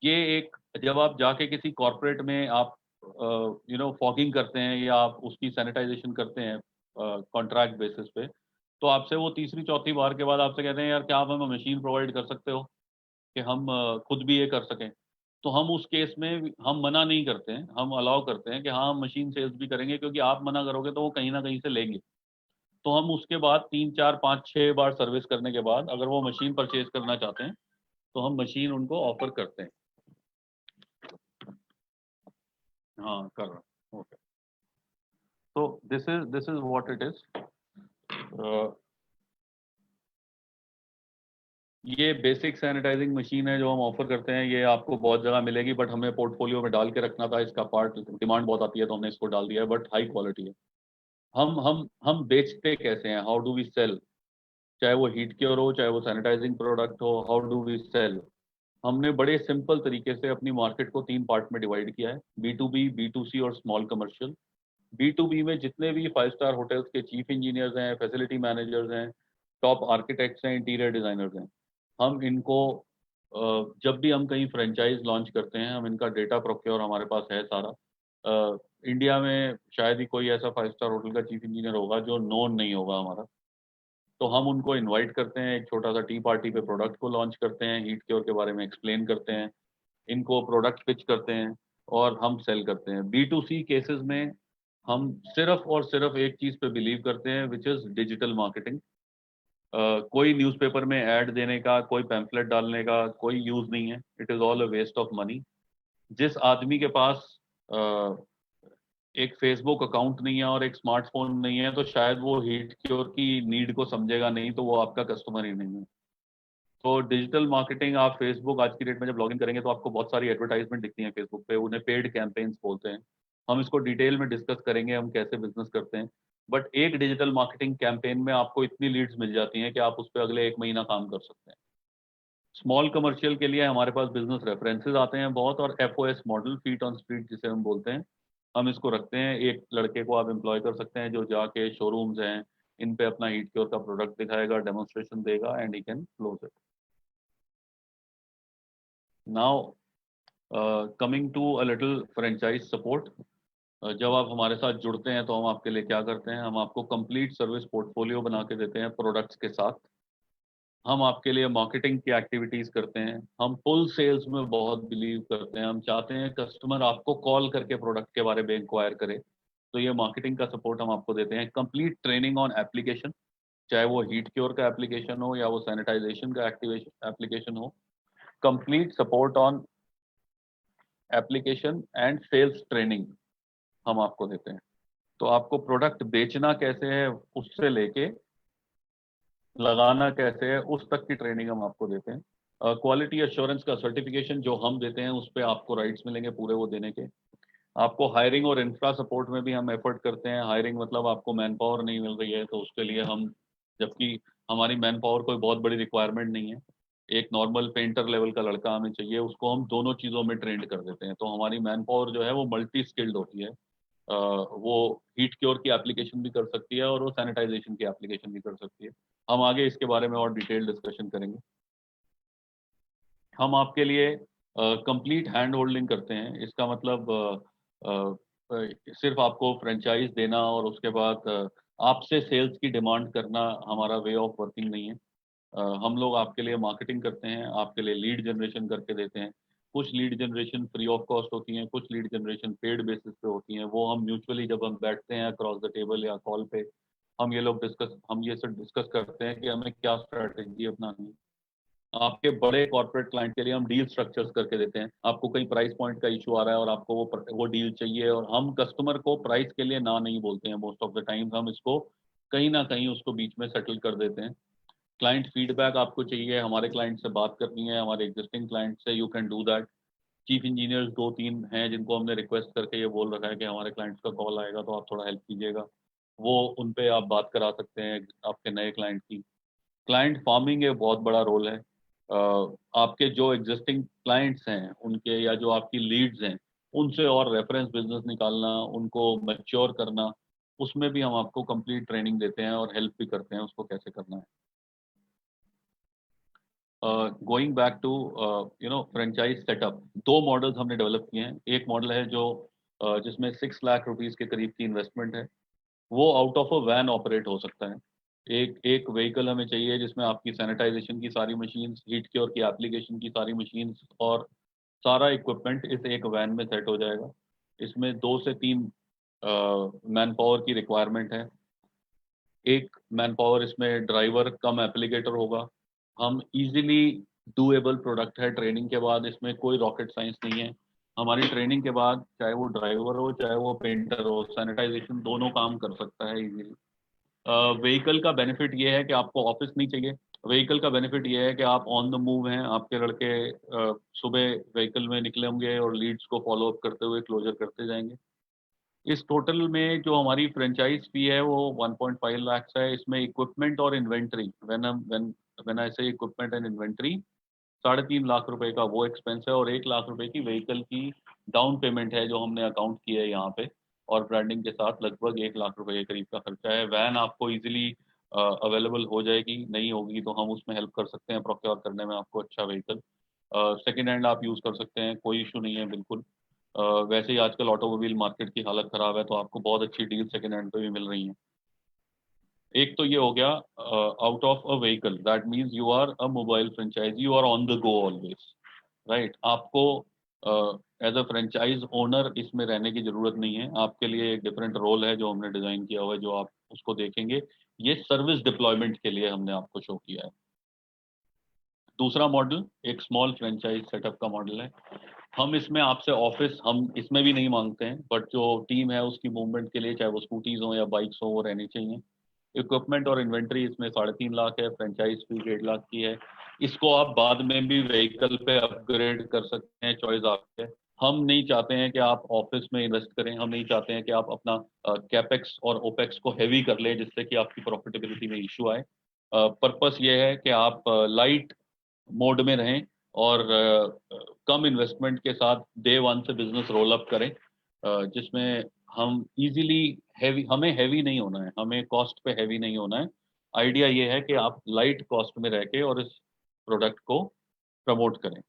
ये एक, जब आप जाके किसी कॉर्पोरेट में आप फॉगिंग करते हैं या आप उसकी सैनिटाइजेशन करते हैं कॉन्ट्रैक्ट बेसिस पे, तो आपसे वो तीसरी चौथी बार के बाद आपसे कहते हैं यार क्या आप हमें मशीन प्रोवाइड कर सकते हो कि हम खुद भी ये कर सकें। तो हम उस केस में हम मना नहीं करते हैं, हम अलाउ करते हैं कि हाँ हम मशीन सेल्स भी करेंगे, क्योंकि आप मना करोगे तो वो कहीं ना कहीं से लेंगे। तो हम उसके बाद 3-4-5-6 बार सर्विस करने के बाद अगर वो मशीन परचेज करना चाहते हैं तो हम मशीन उनको ऑफर करते हैं। हाँ कर रहा हूँ, ओके। तो this is what it is. ये बेसिक सैनिटाइजिंग मशीन है जो हम ऑफर करते हैं। ये आपको बहुत जगह मिलेगी, बट हमें पोर्टफोलियो में डाल के रखना था, इसका पार्ट डिमांड बहुत आती है तो हमने इसको डाल दिया है, बट हाई क्वालिटी है। हम बेचते कैसे हैं, हाउ डू वी सेल? चाहे वो हीट केयर हो, चाहे वो सैनिटाइजिंग प्रोडक्ट हो, हाउ डू वी सेल? हमने बड़े सिंपल तरीके से अपनी मार्केट को 3 पार्ट में डिवाइड किया है, B2B, B2C और स्मॉल कमर्शियल। B2B में जितने भी 5 स्टार होटल्स के चीफ इंजीनियर्स हैं, फैसिलिटी मैनेजर्स हैं, टॉप आर्किटेक्ट्स हैं, इंटीरियर डिजाइनर्स हैं, हम इनको जब भी हम कहीं फ्रेंचाइज लॉन्च करते हैं, हम इनका डेटा प्रोक्योर हमारे पास है सारा। इंडिया में शायद ही कोई ऐसा 5 स्टार होटल का चीफ इंजीनियर होगा जो नोन नहीं होगा हमारा। तो हम उनको इनवाइट करते हैं, एक छोटा सा टी पार्टी पे प्रोडक्ट को लॉन्च करते हैं, हीट केयर के बारे में एक्सप्लेन करते हैं, इनको प्रोडक्ट पिच करते हैं और हम सेल करते हैं। B2C केसेस में हम सिर्फ और सिर्फ एक चीज पे बिलीव करते हैं, विच इज डिजिटल मार्केटिंग। कोई न्यूज़पेपर में ऐड देने का, कोई पैम्फलेट डालने का कोई यूज नहीं है। It is all a waste of money. जिस आदमी के पास एक फेसबुक अकाउंट नहीं है और एक स्मार्टफोन नहीं है, तो शायद वो हीट क्योर की नीड को समझेगा नहीं, तो वो आपका कस्टमर ही नहीं है। तो डिजिटल मार्केटिंग, आप फेसबुक आज की डेट में जब लॉगिन करेंगे तो आपको बहुत सारी एडवर्टाइजमेंट दिखती हैं फेसबुक पे, उन्हें पेड कैंपेन्स बोलते हैं। हम इसको डिटेल में डिस्कस करेंगे हम कैसे बिजनेस करते हैं। बट एक डिजिटल मार्केटिंग कैंपेन में आपको इतनी लीड्स मिल जाती हैं कि आप उस पर अगले 1 महीना काम कर सकते हैं। स्मॉल कमर्शियल के लिए हमारे पास बिजनेस रेफरेंसेस आते हैं बहुत, और FOS model, feet on street जिसे हम बोलते हैं, हम इसको रखते हैं। एक लड़के को आप एम्प्लॉय कर सकते हैं जो जाके शोरूम्स हैं इन पे अपना हीट क्योर का प्रोडक्ट दिखाएगा, डेमोन्स्ट्रेशन देगा, and he can close it. Now coming to a little franchise support. जब आप हमारे साथ जुड़ते हैं तो हम आपके लिए क्या करते हैं, हम आपको कंप्लीट सर्विस पोर्टफोलियो बना के देते हैं प्रोडक्ट्स के साथ। हम आपके लिए मार्केटिंग की एक्टिविटीज करते हैं। हम फुल सेल्स में बहुत बिलीव करते हैं। हम चाहते हैं कस्टमर आपको कॉल करके प्रोडक्ट के बारे में इंक्वायर करे, तो ये मार्केटिंग का सपोर्ट हम आपको देते हैं। कंप्लीट ट्रेनिंग ऑन एप्लीकेशन, चाहे वो हीट क्योर का एप्लीकेशन हो या वो सैनिटाइजेशन का एक्टिवेशन एप्लीकेशन हो। Complete support on application and sales training हम आपको देते हैं। तो आपको प्रोडक्ट बेचना कैसे है उससे लेके लगाना कैसे है उस तक की ट्रेनिंग हम आपको देते हैं। क्वालिटी एश्योरेंस का सर्टिफिकेशन जो हम देते हैं उस पर आपको राइट्स मिलेंगे पूरे वो देने के। आपको हायरिंग और इंफ्रा सपोर्ट में भी हम एफर्ट करते हैं। हायरिंग मतलब आपको मैन पावर नहीं मिल रही है तो उसके लिए हम, जबकि हमारी मैन पावर कोई बहुत बड़ी रिक्वायरमेंट नहीं है, एक नॉर्मल पेंटर लेवल का लड़का हमें चाहिए, उसको हम दोनों चीज़ों में ट्रेंड कर देते हैं। तो हमारी मैन पावर जो है वो मल्टी स्किल्ड होती है। वो हीट क्योर की एप्लीकेशन भी कर सकती है और वो सैनिटाइजेशन की एप्लीकेशन भी कर सकती है। हम आगे इसके बारे में और डिटेल डिस्कशन करेंगे। हम आपके लिए कंप्लीट हैंड होल्डिंग करते हैं। इसका मतलब सिर्फ आपको फ्रेंचाइज देना और उसके बाद आपसे सेल्स की डिमांड करना हमारा वे ऑफ वर्किंग नहीं है। हम लोग आपके लिए मार्केटिंग करते हैं, आपके लिए लीड जनरेशन करके देते हैं। कुछ lead generation free of cost होती हैं, कुछ लीड जनरेशन पेड बेसिस पे होती हैं। वो हम म्यूचुअली जब हम बैठते हैं अक्रॉस द टेबल या कॉल पे, हम ये सब डिस्कस करते हैं कि हमें क्या स्ट्रैटेजी अपनानी है। आपके बड़े कॉर्पोरेट क्लाइंट के लिए हम डील स्ट्रक्चर्स करके देते हैं। आपको कहीं प्राइस पॉइंट का इशू आ रहा है और आपको वो डील चाहिए, और हम कस्टमर को प्राइस के लिए ना नहीं बोलते हैं। मोस्ट ऑफ द टाइम्स हम इसको कहीं ना कहीं उसको बीच में सेटल कर देते हैं। क्लाइंट फीडबैक आपको चाहिए, हमारे क्लाइंट से बात करनी है, हमारे एग्जिस्टिंग क्लाइंट से, you can do that. Chief engineers 2-3 हैं जिनको हमने रिक्वेस्ट करके ये बोल रखा है कि हमारे क्लाइंट्स का कॉल आएगा तो आप थोड़ा हेल्प कीजिएगा, वो उन पे आप बात करा सकते हैं आपके नए क्लाइंट की। क्लाइंट फार्मिंग एक बहुत बड़ा रोल है। आपके जो एग्जिस्टिंग क्लाइंट्स हैं उनके, या जो आपकी लीड्स हैं उनसे और रेफरेंस बिजनेस निकालना, उनको मैच्योर करना, उसमें भी हम आपको कंप्लीट ट्रेनिंग देते हैं और हेल्प भी करते हैं उसको कैसे करना है। Going back to franchise setup, दो मॉडल्स हमने डेवलप किए हैं। एक मॉडल है जो जिसमें 6 लाख रुपीस के करीब की इन्वेस्टमेंट है, वो out of a van operate हो सकता है। एक एक व्हीकल हमें चाहिए जिसमें आपकी सैनिटाइजेशन की सारी मशीन्स, हीट क्योर की एप्लीकेशन की सारी मशीन्स और सारा इक्विपमेंट इस एक वैन में सेट हो जाएगा। इसमें 2 से 3 मैन पावर की रिक्वायरमेंट है। एक मैन पावर इसमें ड्राइवर कम एप्लीकेटर होगा। हम इजीली डूएबल प्रोडक्ट है। ट्रेनिंग के बाद इसमें कोई रॉकेट साइंस नहीं है। हमारी ट्रेनिंग के बाद चाहे वो ड्राइवर हो चाहे वो पेंटर हो, सैनिटाइजेशन दोनों काम कर सकता है इजीली। व्हीकल का बेनिफिट ये है कि आपको ऑफिस नहीं चाहिए। व्हीकल का बेनिफिट ये है कि आप ऑन द मूव हैं। आपके लड़के सुबह व्हीकल में निकले होंगे और लीड्स को फॉलो अप करते हुए क्लोजर करते जाएंगे। इस टोटल में जो हमारी फ्रेंचाइज फी है वो 1.5 लाख है। इसमें इक्विपमेंट और इन्वेंट्री, व्हेन आई से इक्विपमेंट एंड इन्वेंट्री, 3.5 लाख रुपए का वो एक्सपेंस है, और 1 लाख रुपए की व्हीकल की डाउन पेमेंट है जो हमने अकाउंट की है यहाँ पे, और ब्रांडिंग के साथ लगभग 1 लाख रुपए के करीब का खर्चा है। वैन आपको इजीली अवेलेबल हो जाएगी, नहीं होगी तो हम उसमें हेल्प कर सकते हैं प्रोक्योर करने में आपको अच्छा व्हीकल। सेकेंड हैंड आप यूज़ कर सकते हैं, कोई इशू नहीं है बिल्कुल। वैसे ही आजकल ऑटोमोबाइल मार्केट की हालत ख़राब है तो आपको बहुत अच्छी डील सेकेंड हैंड पे भी मिल रही हैं। एक तो ये हो गया out of a vehicle, that means you are a mobile franchise, you are on the go always, right. आपको एज अ फ्रेंचाइज ओनर इसमें रहने की ज़रूरत नहीं है। आपके लिए एक डिफरेंट रोल है जो हमने डिज़ाइन किया हुआ है, जो आप उसको देखेंगे। ये सर्विस डिप्लॉयमेंट के लिए हमने आपको शो किया है। दूसरा मॉडल एक स्मॉल फ्रेंचाइज सेटअप का मॉडल है। हम इसमें आपसे ऑफिस हम इसमें भी नहीं मांगते हैं, बट जो टीम है उसकी मूवमेंट के लिए चाहे वो स्कूटीज हो या बाइक्स हो वो रहनी चाहिए। इक्विपमेंट और इन्वेंट्री इसमें 3.5 लाख है। फ्रेंचाइज फी 1.5 लाख की है। इसको आप बाद में भी व्हीकल पे अपग्रेड कर सकते हैं, चॉइस आपकी है। हम नहीं चाहते हैं कि आप ऑफिस में इन्वेस्ट करें, हम नहीं चाहते हैं कि आप अपना कैपेक्स और ओपेक्स को हैवी कर लें जिससे कि आपकी प्रॉफिटेबिलिटी में इशू आए। पर्पस ये है कि आप लाइट मोड में रहें और कम इन्वेस्टमेंट के साथ डे वन से बिजनेस रोल अप करें, जिसमें हम इजीली हमें हैवी नहीं होना है, हमें कॉस्ट पे हैवी नहीं होना है। आइडिया ये है कि आप लाइट कॉस्ट में रह के और इस प्रोडक्ट को प्रमोट करें।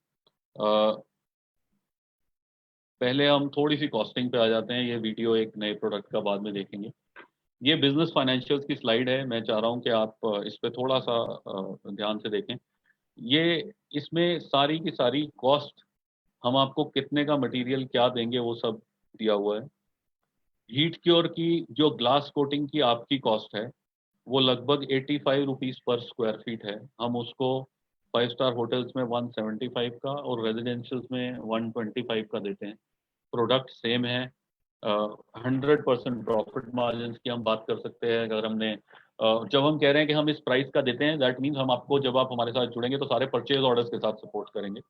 पहले हम थोड़ी सी कॉस्टिंग पे आ जाते हैं, ये वीडियो एक नए प्रोडक्ट का बाद में देखेंगे। ये बिजनेस फाइनेंशियल्स की स्लाइड है, मैं चाह रहा हूँ कि आप इस पे थोड़ा सा ध्यान से देखें। ये इसमें सारी की सारी कॉस्ट, हम आपको कितने का मटेरियल क्या देंगे वो सब दिया हुआ है। हीट क्योर की जो ग्लास कोटिंग की आपकी कॉस्ट है वो लगभग 85 रुपीज पर स्क्वायर फीट है। हम उसको 5 स्टार होटल्स में 175 का और रेजिडेंशियल्स में 125 का देते हैं। प्रोडक्ट सेम है। 100% प्रॉफिट मार्जिन की हम बात कर सकते हैं। अगर हमने जब हम कह रहे हैं कि हम इस प्राइस का देते हैं, दैट मीन्स हम आपको, जब आप हमारे साथ जुड़ेंगे तो सारे परचेज ऑर्डर्स के साथ सपोर्ट करेंगे।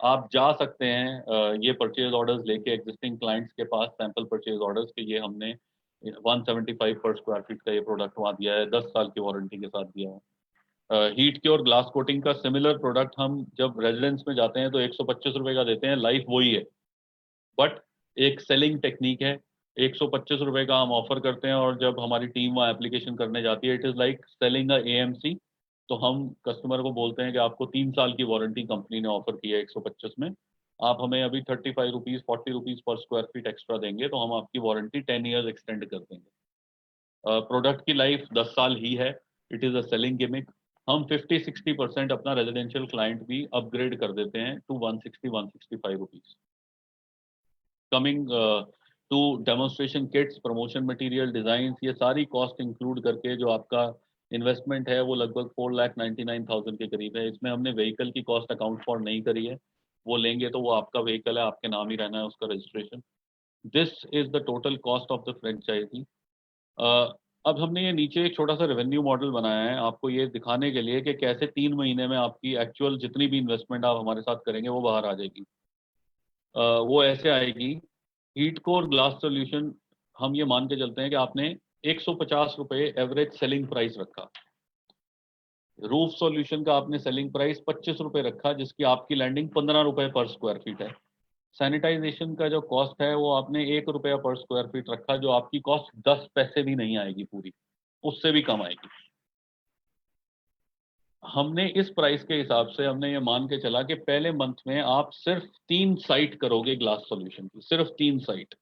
आप जा सकते हैं ये परचेज ऑर्डर्स लेके एग्जिस्टिंग क्लाइंट्स के पास, सैंपल परचेज ऑर्डर्स के, ये हमने 175 पर स्क्वायर फीट का ये प्रोडक्ट वहाँ दिया है, 10 साल की वारंटी के साथ दिया है। हीट के और ग्लास कोटिंग का सिमिलर प्रोडक्ट हम जब रेजिडेंस में जाते हैं तो 125 रुपए का देते हैं, लाइफ वही है, बट एक सेलिंग टेक्निक है। 125 रुपए का हम ऑफर करते हैं और जब हमारी टीम वहाँ एप्लीकेशन करने जाती है, it is like selling a AMC। तो हम कस्टमर को बोलते हैं कि आपको 3 साल की वारंटी कंपनी ने ऑफर की है 125 में, आप हमें अभी 35 रुपीज़ 40 रुपीज़ पर स्क्वायर फीट एक्स्ट्रा देंगे तो हम आपकी वारंटी 10 ईयर्स एक्सटेंड कर देंगे। प्रोडक्ट की लाइफ 10 साल ही है। It is a selling gimmick. हम 50-60% अपना रेजिडेंशियल क्लाइंट भी अपग्रेड कर देते हैं to 160-165 rupees. Coming to demonstration kits, promotion material, design, ये सारी कॉस्ट इंक्लूड करके जो आपका इन्वेस्टमेंट है वो लगभग 4,99,000 के करीब है। इसमें हमने व्हीकल की कॉस्ट अकाउंट फॉर नहीं करी है, वो लेंगे तो वो आपका व्हीकल है, आपके नाम ही रहना है उसका registration. This is the total cost of the franchisee. अब हमने ये नीचे एक छोटा सा रेवेन्यू मॉडल बनाया है आपको ये दिखाने के लिए कि कैसे 3 महीने में आपकी एक्चुअल जितनी भी इन्वेस्टमेंट आप हमारे साथ करेंगे वो बाहर आ जाएगी। वो ऐसे आएगी। हीट कोर ग्लास सॉल्यूशन, हम ये मान के चलते हैं कि आपने 150 रुपए एवरेज सेलिंग प्राइस रखा। रूफ सॉल्यूशन का आपने सेलिंग प्राइस 25 रुपए रखा, जिसकी आपकी लैंडिंग 15 रुपए पर स्क्वायर फीट है। सैनिटाइजेशन का जो कॉस्ट है वो आपने 1 रुपया पर स्क्वायर फीट रखा, जो आपकी कॉस्ट 10 पैसे भी नहीं आएगी पूरी, उससे भी कम आएगी। हमने इस प्राइस के हिसाब से हमने ये मान के चला कि पहले मंथ में आप सिर्फ 3 साइट करोगे ग्लास सॉल्यूशन की, सिर्फ 3 साइट,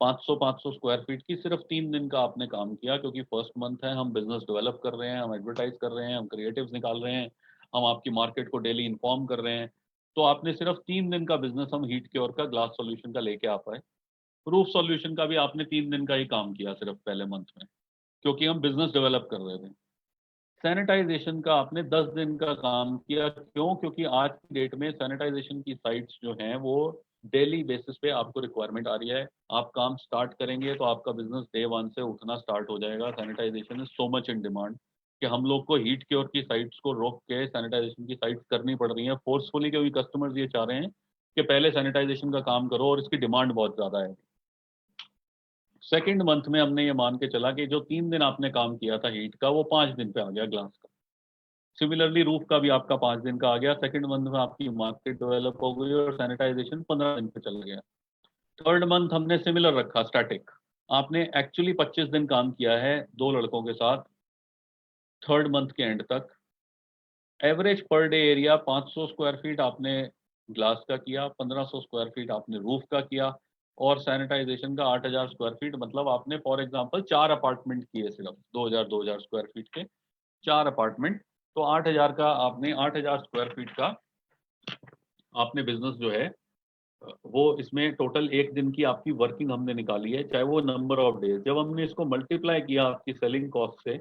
500 स्क्वायर फीट की, सिर्फ 3 दिन का आपने काम किया, क्योंकि फर्स्ट मंथ है, हम बिजनेस डेवलप कर रहे हैं, हम एडवर्टाइज कर रहे हैं, हम क्रिएटिव्स निकाल रहे हैं, हम आपकी मार्केट को डेली इन्फॉर्म कर रहे हैं। तो आपने सिर्फ 3 दिन का बिजनेस हम हीट क्योर का ग्लास सॉल्यूशन का लेके आ पाए। रूफ सॉल्यूशन का भी आपने 3 दिन का ही काम किया सिर्फ पहले मंथ में, क्योंकि हम बिजनेस डेवलप कर रहे थे। सैनिटाइजेशन का आपने 10 दिन का काम किया, क्यों? क्योंकि आज की डेट में सैनिटाइजेशन की साइट्स जो हैं वो डेली बेसिस पे आपको रिक्वायरमेंट आ रही है। आप काम स्टार्ट करेंगे तो आपका बिजनेस डे वन से उठना स्टार्ट हो जाएगा। Sanitisation is so much in demand कि हम लोग को हीट क्योर की साइट्स को रोक के सैनिटाइजेशन की साइट्स करनी पड़ रही है फोर्सफुली, क्योंकि कस्टमर्स ये चाह रहे हैं कि पहले सैनिटाइजेशन का काम करो और इसकी डिमांड बहुत ज़्यादा है। सेकेंड मंथ में हमने ये मान के चला कि जो 3 दिन आपने काम किया था हीट का, वो 5 दिन पे आ गया ग्लास का। सिमिलरली रूफ का भी आपका 5 दिन का आ गया। सेकंड मंथ में आपकी मार्केट डेवलप हो गई और सैनिटाइजेशन 15 दिन पे चला गया। थर्ड मंथ हमने सिमिलर रखा, स्टैटिक। आपने एक्चुअली 25 दिन काम किया है 2 लड़कों के साथ थर्ड मंथ के एंड तक। Average per day area 500 square feet आपने ग्लास का किया, 1500 स्क्वायर फीट आपने रूफ का किया और सैनिटाइजेशन का 8000 स्क्वायर फीट। मतलब आपने फॉर एग्जांपल 4 अपार्टमेंट किए, सिर्फ 2000 स्क्वायर फीट के 4 अपार्टमेंट, तो 8000 का आपने 8000 स्क्वायर फीट का आपने बिजनेस जो है वो इसमें टोटल एक दिन की आपकी वर्किंग हमने निकाली है, चाहे वो नंबर ऑफ डेज। जब हमने इसको मल्टीप्लाई किया आपकी सेलिंग कॉस्ट से,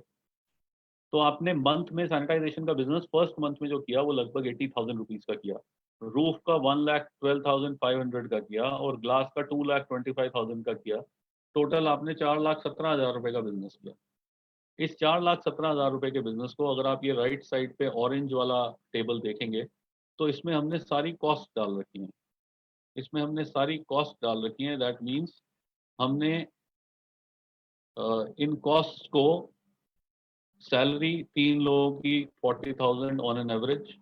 तो आपने मंथ में सैनिटाइजेशन का बिजनेस फर्स्ट मंथ में जो किया वो लगभग 80,000 रुपीज का किया, रूफ का 1,12,500 का किया और ग्लास का 2,25,000 का किया। टोटल आपने 4,17,000 रुपए का बिजनेस किया। इस 4,17,000 रुपए के बिजनेस को अगर आप ये राइट साइड पे ऑरेंज वाला टेबल देखेंगे तो इसमें हमने सारी कॉस्ट डाल रखी है। इसमें हमने सारी कॉस्ट डाल रखी है। दैट मीन्स हमने इन कॉस्ट को, सैलरी 3 लोगों की 40,000 ऑन एन एवरेज,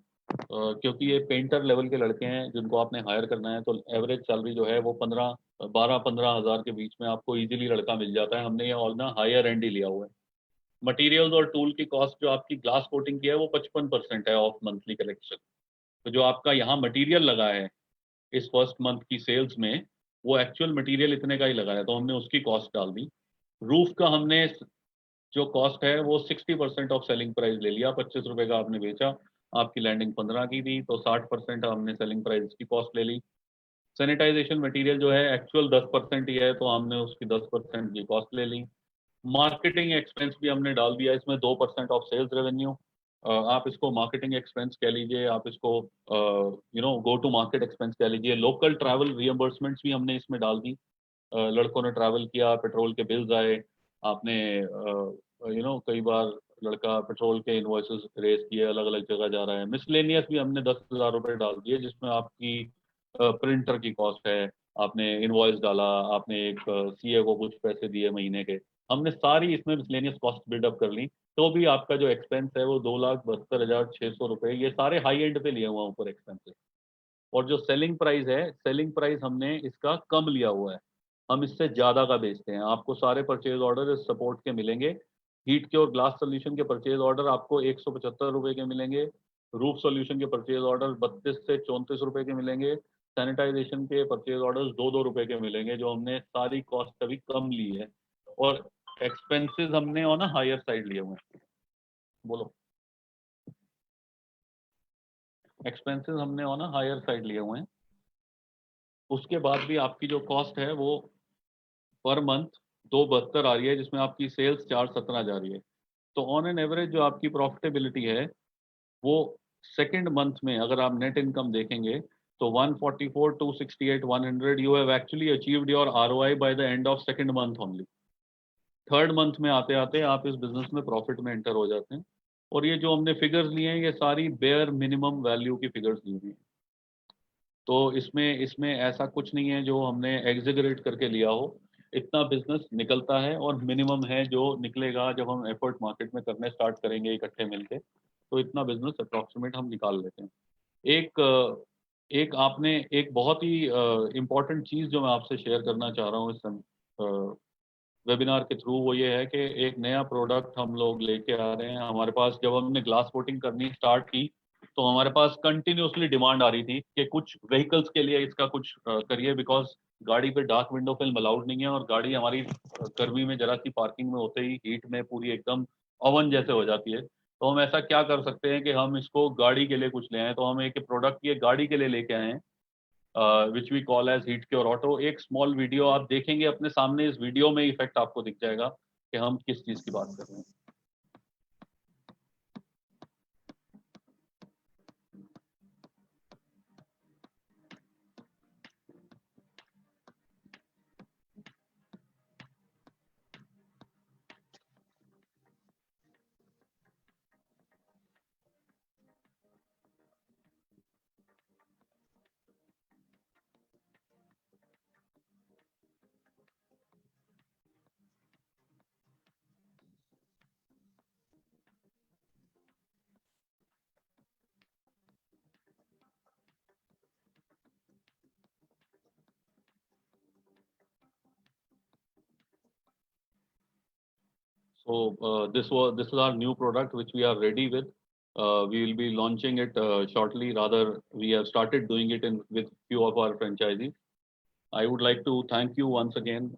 क्योंकि ये पेंटर लेवल के लड़के हैं जिनको आपने हायर करना है, तो एवरेज सैलरी जो है वो 12-15 हज़ार के बीच में आपको इजीली लड़का मिल जाता है। हमने ये ऑल ना हायर एंड ही लिया हुआ है। मटेरियल्स और टूल की कॉस्ट जो आपकी ग्लास कोटिंग की है वो 55% है ऑफ मंथली कलेक्शन। तो जो आपका यहाँ मटेरियल लगा है इस फर्स्ट मंथ की सेल्स में, वो एक्चुअल मटेरियल इतने का ही लगा है, तो हमने उसकी कॉस्ट डाल दी। रूफ का हमने जो कॉस्ट है वो 60% ऑफ सेलिंग प्राइस ले लिया। 25 रुपए का आपने बेचा, आपकी लैंडिंग 15 की थी, तो 60% हमने सेलिंग प्राइस की कॉस्ट ले ली। सैनिटाइजेशन मटेरियल जो है एक्चुअल 10% ही है, तो हमने उसकी 10% की कॉस्ट ले ली। मार्केटिंग एक्सपेंस भी हमने डाल दिया इसमें 2% ऑफ सेल्स रेवेन्यू। आप इसको मार्केटिंग एक्सपेंस कह लीजिए, आप इसको गो टू मार्केट एक्सपेंस कह लीजिए। लोकल ट्रैवल रियम्बर्समेंट्स भी हमने इसमें डाल दी। लड़कों ने ट्रैवल किया, पेट्रोल के बिल्स आए, आपने कई बार लड़का पेट्रोल के इन्वॉइसेस रेज किए, अलग अलग जगह जा रहा है। मिसलेनियस भी हमने 10,000 रुपये डाल दिए, जिसमें आपकी प्रिंटर की कॉस्ट है, आपने इन्वॉइस डाला, आपने एक सीए को कुछ पैसे दिए महीने के, हमने सारी इसमें मिसलेनियस कॉस्ट बिल्डअप कर ली। तो भी आपका जो एक्सपेंस है वो 2,72,600 रुपये, ये सारे हाई एंड पे लिए हुआ ऊपर एक्सपेंसेस। और जो सेलिंग प्राइस है, सेलिंग प्राइस हमने इसका कम लिया हुआ है, हम इससे ज्यादा का बेचते हैं। आपको सारे परचेज ऑर्डर इस सपोर्ट के मिलेंगे। हीट के और ग्लास सोल्यूशन के परचेज ऑर्डर आपको 175 रुपए के मिलेंगे। रूफ सोल्यूशन के परचेज ऑर्डर 32 से 34 रुपए के मिलेंगे। सैनिटाइजेशन के परचेज ऑर्डर 2-2 रुपए के मिलेंगे, जो हमने सारी कॉस्ट अभी कम ली है। और एक्सपेंसेस हमने ऑन हायर साइड लिए हुए हैं। बोलो, एक्सपेंसेस हमने ऑन हायर साइड लिए हुए हैं। उसके बाद भी आपकी जो कॉस्ट है वो पर मंथ 272 आ रही है, जिसमें आपकी सेल्स 417 जा रही है। तो ऑन एन एवरेज जो आपकी प्रॉफिटेबिलिटी है वो सेकंड मंथ में अगर आप नेट इनकम देखेंगे तो 144, 268, 100 you have actually achieved your ROI by the end of second month only. Third month में आते आते आप इस बिजनेस में प्रॉफिट में एंटर हो जाते हैं। और ये जो हमने फिगर्स लिए हैं, ये सारी बेयर मिनिमम वैल्यू की फिगर्स ली हुई हैं। तो इसमें इसमें ऐसा कुछ नहीं है जो हमने एग्जिगरेट करके लिया हो। इतना बिजनेस निकलता है और मिनिमम है जो निकलेगा जब हम एफर्ट मार्केट में करने स्टार्ट करेंगे इकट्ठे मिलके, तो इतना बिजनेस अप्रॉक्सीमेट हम निकाल लेते हैं। एक आपने एक बहुत ही इम्पोर्टेंट चीज़ जो मैं आपसे शेयर करना चाह रहा हूँ इस वेबिनार के थ्रू, वो ये है कि एक नया प्रोडक्ट हम लोग लेके आ रहे हैं। हमारे पास जब हमने ग्लास कोटिंग करनी स्टार्ट की तो हमारे पास कंटिन्यूसली डिमांड आ रही थी कि कुछ व्हीकल्स के लिए इसका कुछ करिए, बिकॉज गाड़ी पे डार्क विंडो फिल्म अलाउड नहीं है, और गाड़ी हमारी गर्मी में जरा सी पार्किंग में होते ही हीट में पूरी एकदम ओवन जैसे हो जाती है। तो हम ऐसा क्या कर सकते हैं कि हम इसको गाड़ी के लिए कुछ ले आए। तो हम एक प्रोडक्ट ये गाड़ी के लिए लेके आए हैं, which we call as heat cure auto. एक स्मॉल वीडियो आप देखेंगे अपने सामने, इस वीडियो में इफेक्ट आपको दिख जाएगा कि हम किस चीज की बात कर रहे हैं। So this is our new product which we are ready with. We will be launching it shortly. Rather, we have started doing it with few of our franchisees. I would like to thank you once again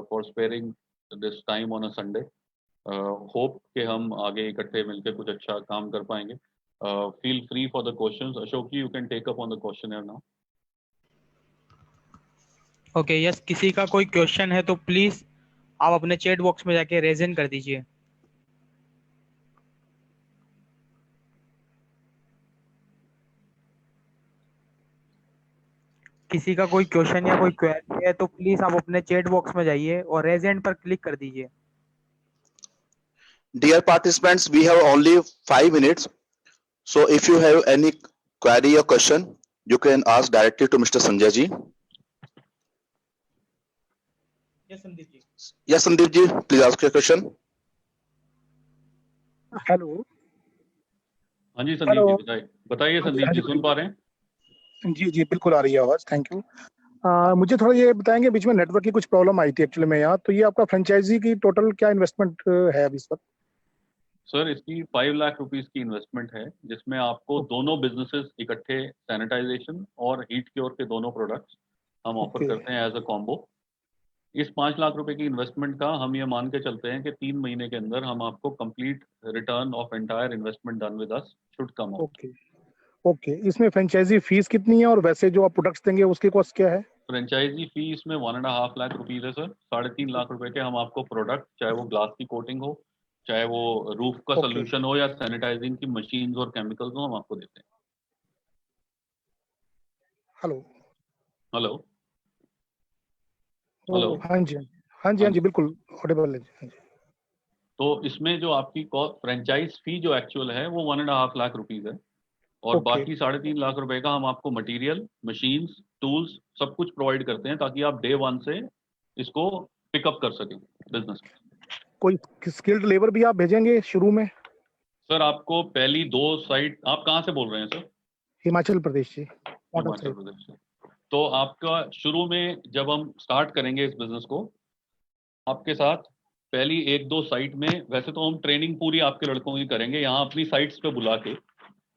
for sparing this time on a Sunday. Hope कि हम आगे इकट्ठे मिलकर कुछ अच्छा काम कर पाएंगे. Feel free for the questions. Ashok, you can take up on the questionnaire now. Okay yes, किसी का कोई क्वेश्चन है तो प्लीज आप अपने चैट बॉक्स में जाके रेजन कर दीजिए। किसी का कोई क्वेश्चन या कोई क्वेरी है तो प्लीज आप अपने चैट बॉक्स में जाइए और रेज हैंड पर क्लिक कर दीजिए। Dear participants, we have only 5 minutes. So if you have any query or question, you can ask directly to Mr. Sanjay ji. Yes Sandeep ji. Yes, Sandeep ji, please ask your question. Hello हाँ जी संदीप हेलो। जी, बताइए हाँ जी, संदीप हाँ जी, जी, सुन पा रहे हैं? जी जी बिल्कुल आ रही है आवाज, थैंक यू। मुझे थोड़ा ये बताएंगे, बीच में नेटवर्क की कुछ प्रॉब्लम आई थी एक्चुअली में यहाँ, तो ये आपका फ्रेंचाइजी की टोटल क्या इन्वेस्टमेंट है अभी इस वक्त? सर इसकी 5 लाख रुपीस की इन्वेस्टमेंट है, जिसमें आपको दोनों बिजनेसेस इकट्ठे सैनिटाइजेशन और हीट क्योर के दोनों प्रोडक्ट्स हम ऑफर ओके करते हैं एज अ कॉम्बो। इस 5 लाख रुपए की इन्वेस्टमेंट का हम ये मान के चलते हैं कि 3 महीने के अंदर हम आपको complete return of entire investment done with us should come out. Okay okay. इसमें फ्रेंचाइजी फीस कितनी है और वैसे जो आप प्रोडक्ट्स देंगे उसकी कॉस्ट क्या है? फ्रेंचाइजी फी इसमें 1.5 लाख रुपीज है सर। 3.5 लाख रुपए के हम आपको प्रोडक्ट, चाहे वो ग्लास की कोटिंग हो, चाहे वो रूफ का ओके। सोल्यूशन हो, या सैनिटाइजिंग की मशीन्स और केमिकल्स हो, हम आपको देते हैं। हेलो। हेलो ओ हेलो। हाँ जी, हाँ जी, हाँ जी, हाँ हाँ जी, जी। बिल्कुल ऑडिबल है जी, हाँ जी। तो इसमें जो आपकी फ्रेंचाइज फी जो एक्चुअल है वो 1.5 लाख रुपीज है, और ओके बाकी 3.5 लाख रुपए का हम आपको मटेरियल, मशीन्स, टूल्स सब कुछ प्रोवाइड करते हैं, ताकि आप डे 1 से इसको पिकअप कर सकें बिजनेस। कोई स्किल्ड लेबर भी आप भेजेंगे शुरू में? सर आपको पहली 2 साइट, आप कहाँ से बोल रहे हैं सर? हिमाचल प्रदेश जी, मॉडल हिमाचल साइड। प्रदेश से। तो आपका शुरू में जब हम स्टार्ट करेंगे इस बिजनेस को, आपके साथ पहली 1-2 साइट में, वैसे तो हम ट्रेनिंग पूरी आपके लड़कों की करेंगे यहाँ अपनी साइट्स पे बुला के।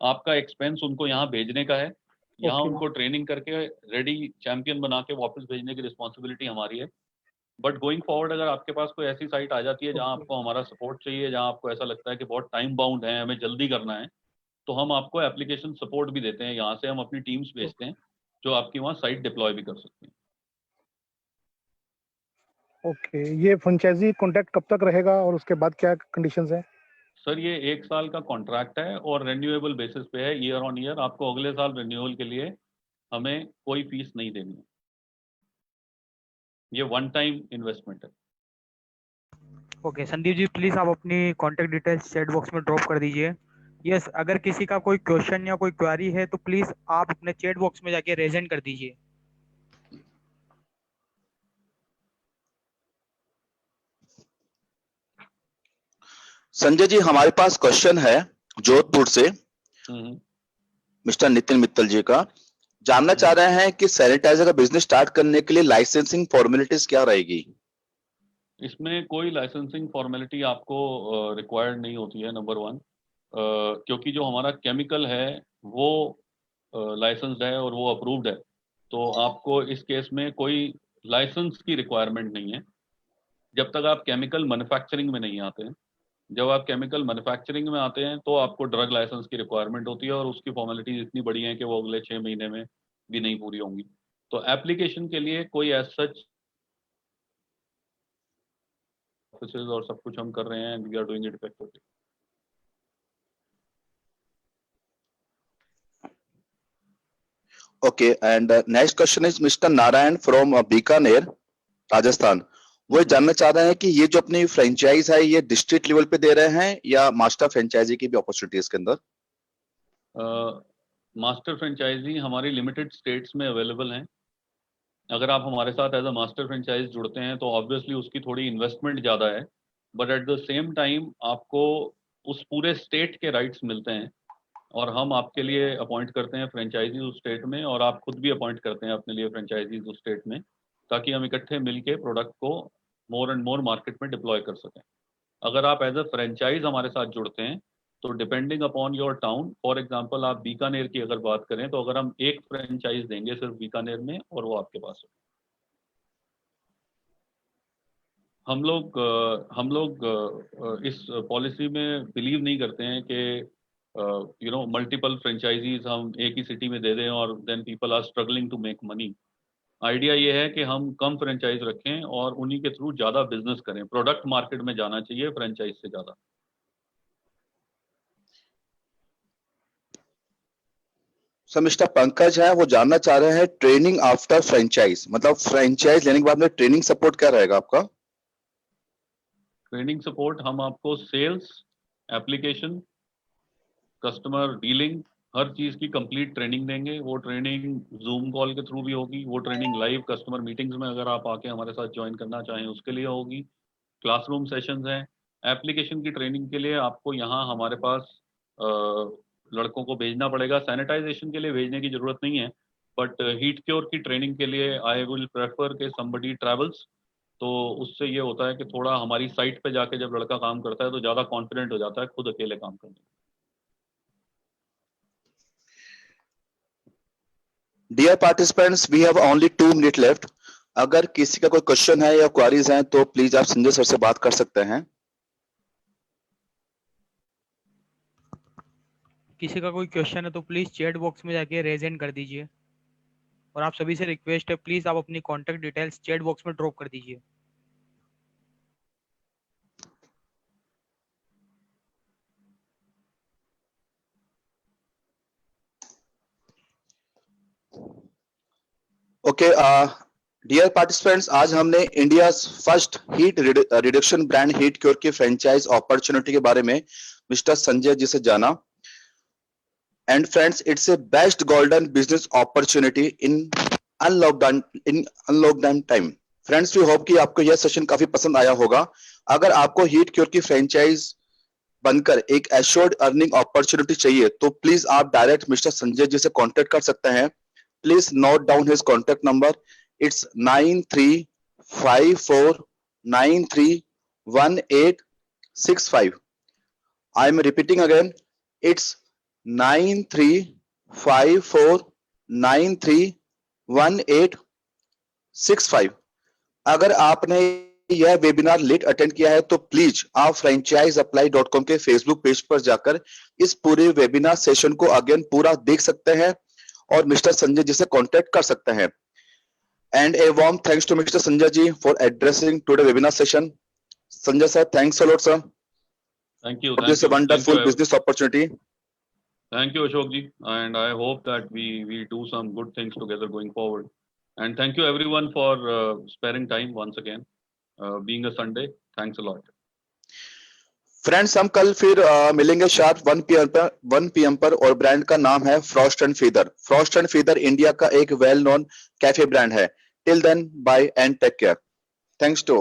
आपका एक्सपेंस उनको यहाँ भेजने का है, यहाँ ओके उनको ट्रेनिंग करके रेडी चैंपियन बना के वापस भेजने की रिस्पॉन्सिबिलिटी हमारी है। बट गोइंग फॉरवर्ड अगर आपके पास कोई ऐसी साइट आ जाती है जहाँ ओके आपको हमारा सपोर्ट चाहिए, जहाँ आपको ऐसा लगता है कि बहुत टाइम बाउंड है, हमें जल्दी करना है, तो हम आपको एप्लीकेशन सपोर्ट भी देते हैं। यहाँ से हम अपनी टीम्स भेजते हैं जो आपकी वहाँ साइट डिप्लॉय भी कर सकती हैं। ओके। ये फ्रेंचाइजी कॉन्ट्रैक्ट कब तक रहेगा और उसके बाद क्या कंडीशंस हैं? सर ये 1 साल का कॉन्ट्रैक्ट है और रेन्यूएबल बेसिस पे है, ईयर ऑन ईयर। आपको अगले साल रिन्यूअल के लिए हमें कोई फीस नहीं देनी है। ये 1 टाइम इन्वेस्टमेंट है। ओके संदीप जी, प्लीज आप अपनी कांटेक्ट डिटेल्स चैट बॉक्स में ड्रॉप कर दीजिए। यस, अगर किसी का कोई क्वेश्चन या कोई क्वेरी है तो प्लीज आप अपने चैट बॉक्स में जाके रेजेंट कर दीजिए। संजय जी, हमारे पास क्वेश्चन है जोधपुर से हम्म। मिस्टर नितिन मित्तल जी का। जानना चाह रहे हैं कि सैनिटाइजर का बिजनेस स्टार्ट करने के लिए लाइसेंसिंग फॉर्मेलिटीज क्या रहेगी? इसमें कोई लाइसेंसिंग फॉर्मेलिटी आपको रिक्वायर्ड नहीं होती है, नंबर 1। क्योंकि जो हमारा केमिकल है वो लाइसेंस्ड है और वो अप्रूव्ड है, तो आपको इस केस में कोई लाइसेंस की रिक्वायरमेंट नहीं है जब तक आप केमिकल मैन्युफैक्चरिंग में नहीं आते हैं। जब आप केमिकल मैन्युफैक्चरिंग में आते हैं तो आपको ड्रग लाइसेंस की रिक्वायरमेंट होती है, और उसकी फॉर्मेलिटीज इतनी बड़ी हैं कि वो अगले 6 महीने में भी नहीं पूरी होंगी। तो एप्लीकेशन के लिए कोई एज सच ऑफिसेज और सब कुछ हम कर रहे हैं, and we are doing it effectively. Okay, and next question is mister Narayan from Bikaner, Rajasthan. वो जानना चाह रहे हैं कि ये जो अपनी फ्रेंचाइज है ये डिस्ट्रिक्ट लेवल पे दे रहे हैं या मास्टर फ्रेंचाइजी की भी अपॉर्चुनिटी इसके अंदर? मास्टर फ्रेंचाइजी हमारी लिमिटेड स्टेट्स में अवेलेबल हैं। अगर आप हमारे साथ एज अ मास्टर फ्रेंचाइज जुड़ते हैं तो ऑब्वियसली उसकी थोड़ी इन्वेस्टमेंट ज़्यादा है, but at the same time आपको उस पूरे स्टेट के राइट्स मिलते हैं, और हम आपके लिए अपॉइंट करते हैं फ्रेंचाइजीज उस स्टेट में, और आप खुद भी अपॉइंट करते हैं अपने लिए फ्रेंचाइजीज उस स्टेट में, ताकि हम इकट्ठे मिलके प्रोडक्ट को मोर एंड मोर मार्केट में डिप्लॉय कर सकें। अगर आप एज अ फ्रेंचाइज हमारे साथ जुड़ते हैं तो depending upon your town, for example आप बीकानेर की अगर बात करें, तो अगर हम एक फ्रेंचाइज देंगे सिर्फ बीकानेर में और वो आपके पास है। हम लोग इस पॉलिसी में बिलीव नहीं करते हैं कि मल्टीपल फ्रेंचाइजीज हम एक ही सिटी में दे दें और then people are struggling to make money. Idea ये है कि हम कम फ्रेंचाइज रखें और उन्हीं के थ्रू ज़्यादा बिजनेस करें। प्रोडक्ट मार्केट में जाना चाहिए फ्रेंचाइज से ज़्यादा। सर मिस्टर पंकज है, वो जानना चाह रहे हैं ट्रेनिंग आफ्टर फ्रेंचाइज, मतलब फ्रेंचाइज लेने के बाद में ट्रेनिंग सपोर्ट क्या रहेगा आपका? ट्रेनिंग सपोर्ट हम आपको सेल्स, एप्लीकेशन, कस्टमर डीलिंग, हर चीज़ की कंप्लीट ट्रेनिंग देंगे। वो ट्रेनिंग जूम कॉल के थ्रू भी होगी, वो ट्रेनिंग लाइव कस्टमर मीटिंग्स में अगर आप आके हमारे साथ ज्वाइन करना चाहें उसके लिए होगी, क्लासरूम सेशंस हैं। एप्लीकेशन की ट्रेनिंग के लिए आपको यहाँ हमारे पास लड़कों को भेजना पड़ेगा। सैनिटाइजेशन के लिए भेजने की जरूरत नहीं है, बट हीट क्योर की ट्रेनिंग के लिए आई विल प्रेफर के समबडी ट्रैवल्स। तो उससे ये होता है कि थोड़ा हमारी साइट पे जाके जब लड़का काम करता है तो ज़्यादा कॉन्फिडेंट हो जाता है खुद अकेले काम करने में। Dear participants, we have only 2 minute left. अगर किसी का कोई क्वेश्चन है या क्वेरीज हैं तो प्लीज आप संजय सर से बात कर सकते हैं। किसी का कोई क्वेश्चन है तो प्लीज चैट बॉक्स में जाके रेज हैंड कर दीजिए, और आप सभी से रिक्वेस्ट है प्लीज आप अपनी कॉन्टेक्ट डिटेल्स चैट बॉक्स में ड्रॉप कर दीजिए। ओके डियर पार्टिसिपेंट्स, आज हमने India first heat reduction brand heat cure की फ्रेंचाइज अपॉर्चुनिटी के बारे में मिस्टर संजय जी से जाना। And friends, it's a best golden business opportunity in unlockdown time. Friends, we hope कि आपको यह सेशन काफी पसंद आया होगा। अगर आपको हीट क्योर की फ्रेंचाइज बनकर एक एश्योर्ड अर्निंग अपॉर्चुनिटी चाहिए तो प्लीज आप डायरेक्ट मिस्टर संजय जी से कांटेक्ट कर सकते हैं। Please note down his contact number. It's 9354931865. I am repeating again. It's 9354931865. अगर आपने यह वेबिनार लेट अटेंड किया है तो प्लीज आप franchiseapply.com के फेसबुक पेज पर जाकर इस पूरे वेबिनार सेशन को अगेन पूरा देख सकते हैं और मिस्टर संजय जी से कांटेक्ट कर सकते हैं। And a warm thanks to mister Sanjay ji for addressing today webinar session. Sanjay sir, thanks a lot sir. Thank you. This is a wonderful business opportunity. Thank you, Ashok ji, and I hope that we do some good things together going forward. And thank you everyone for sparing time once again. Being a Sunday, thanks a lot. Friends, हम कल फिर मिलेंगे शार्प 1 PM पर और ब्रांड का नाम है frost and feather. Frost and feather India का एक वेल नोन कैफे ब्रांड है। Till then, bye and take care. Thanks to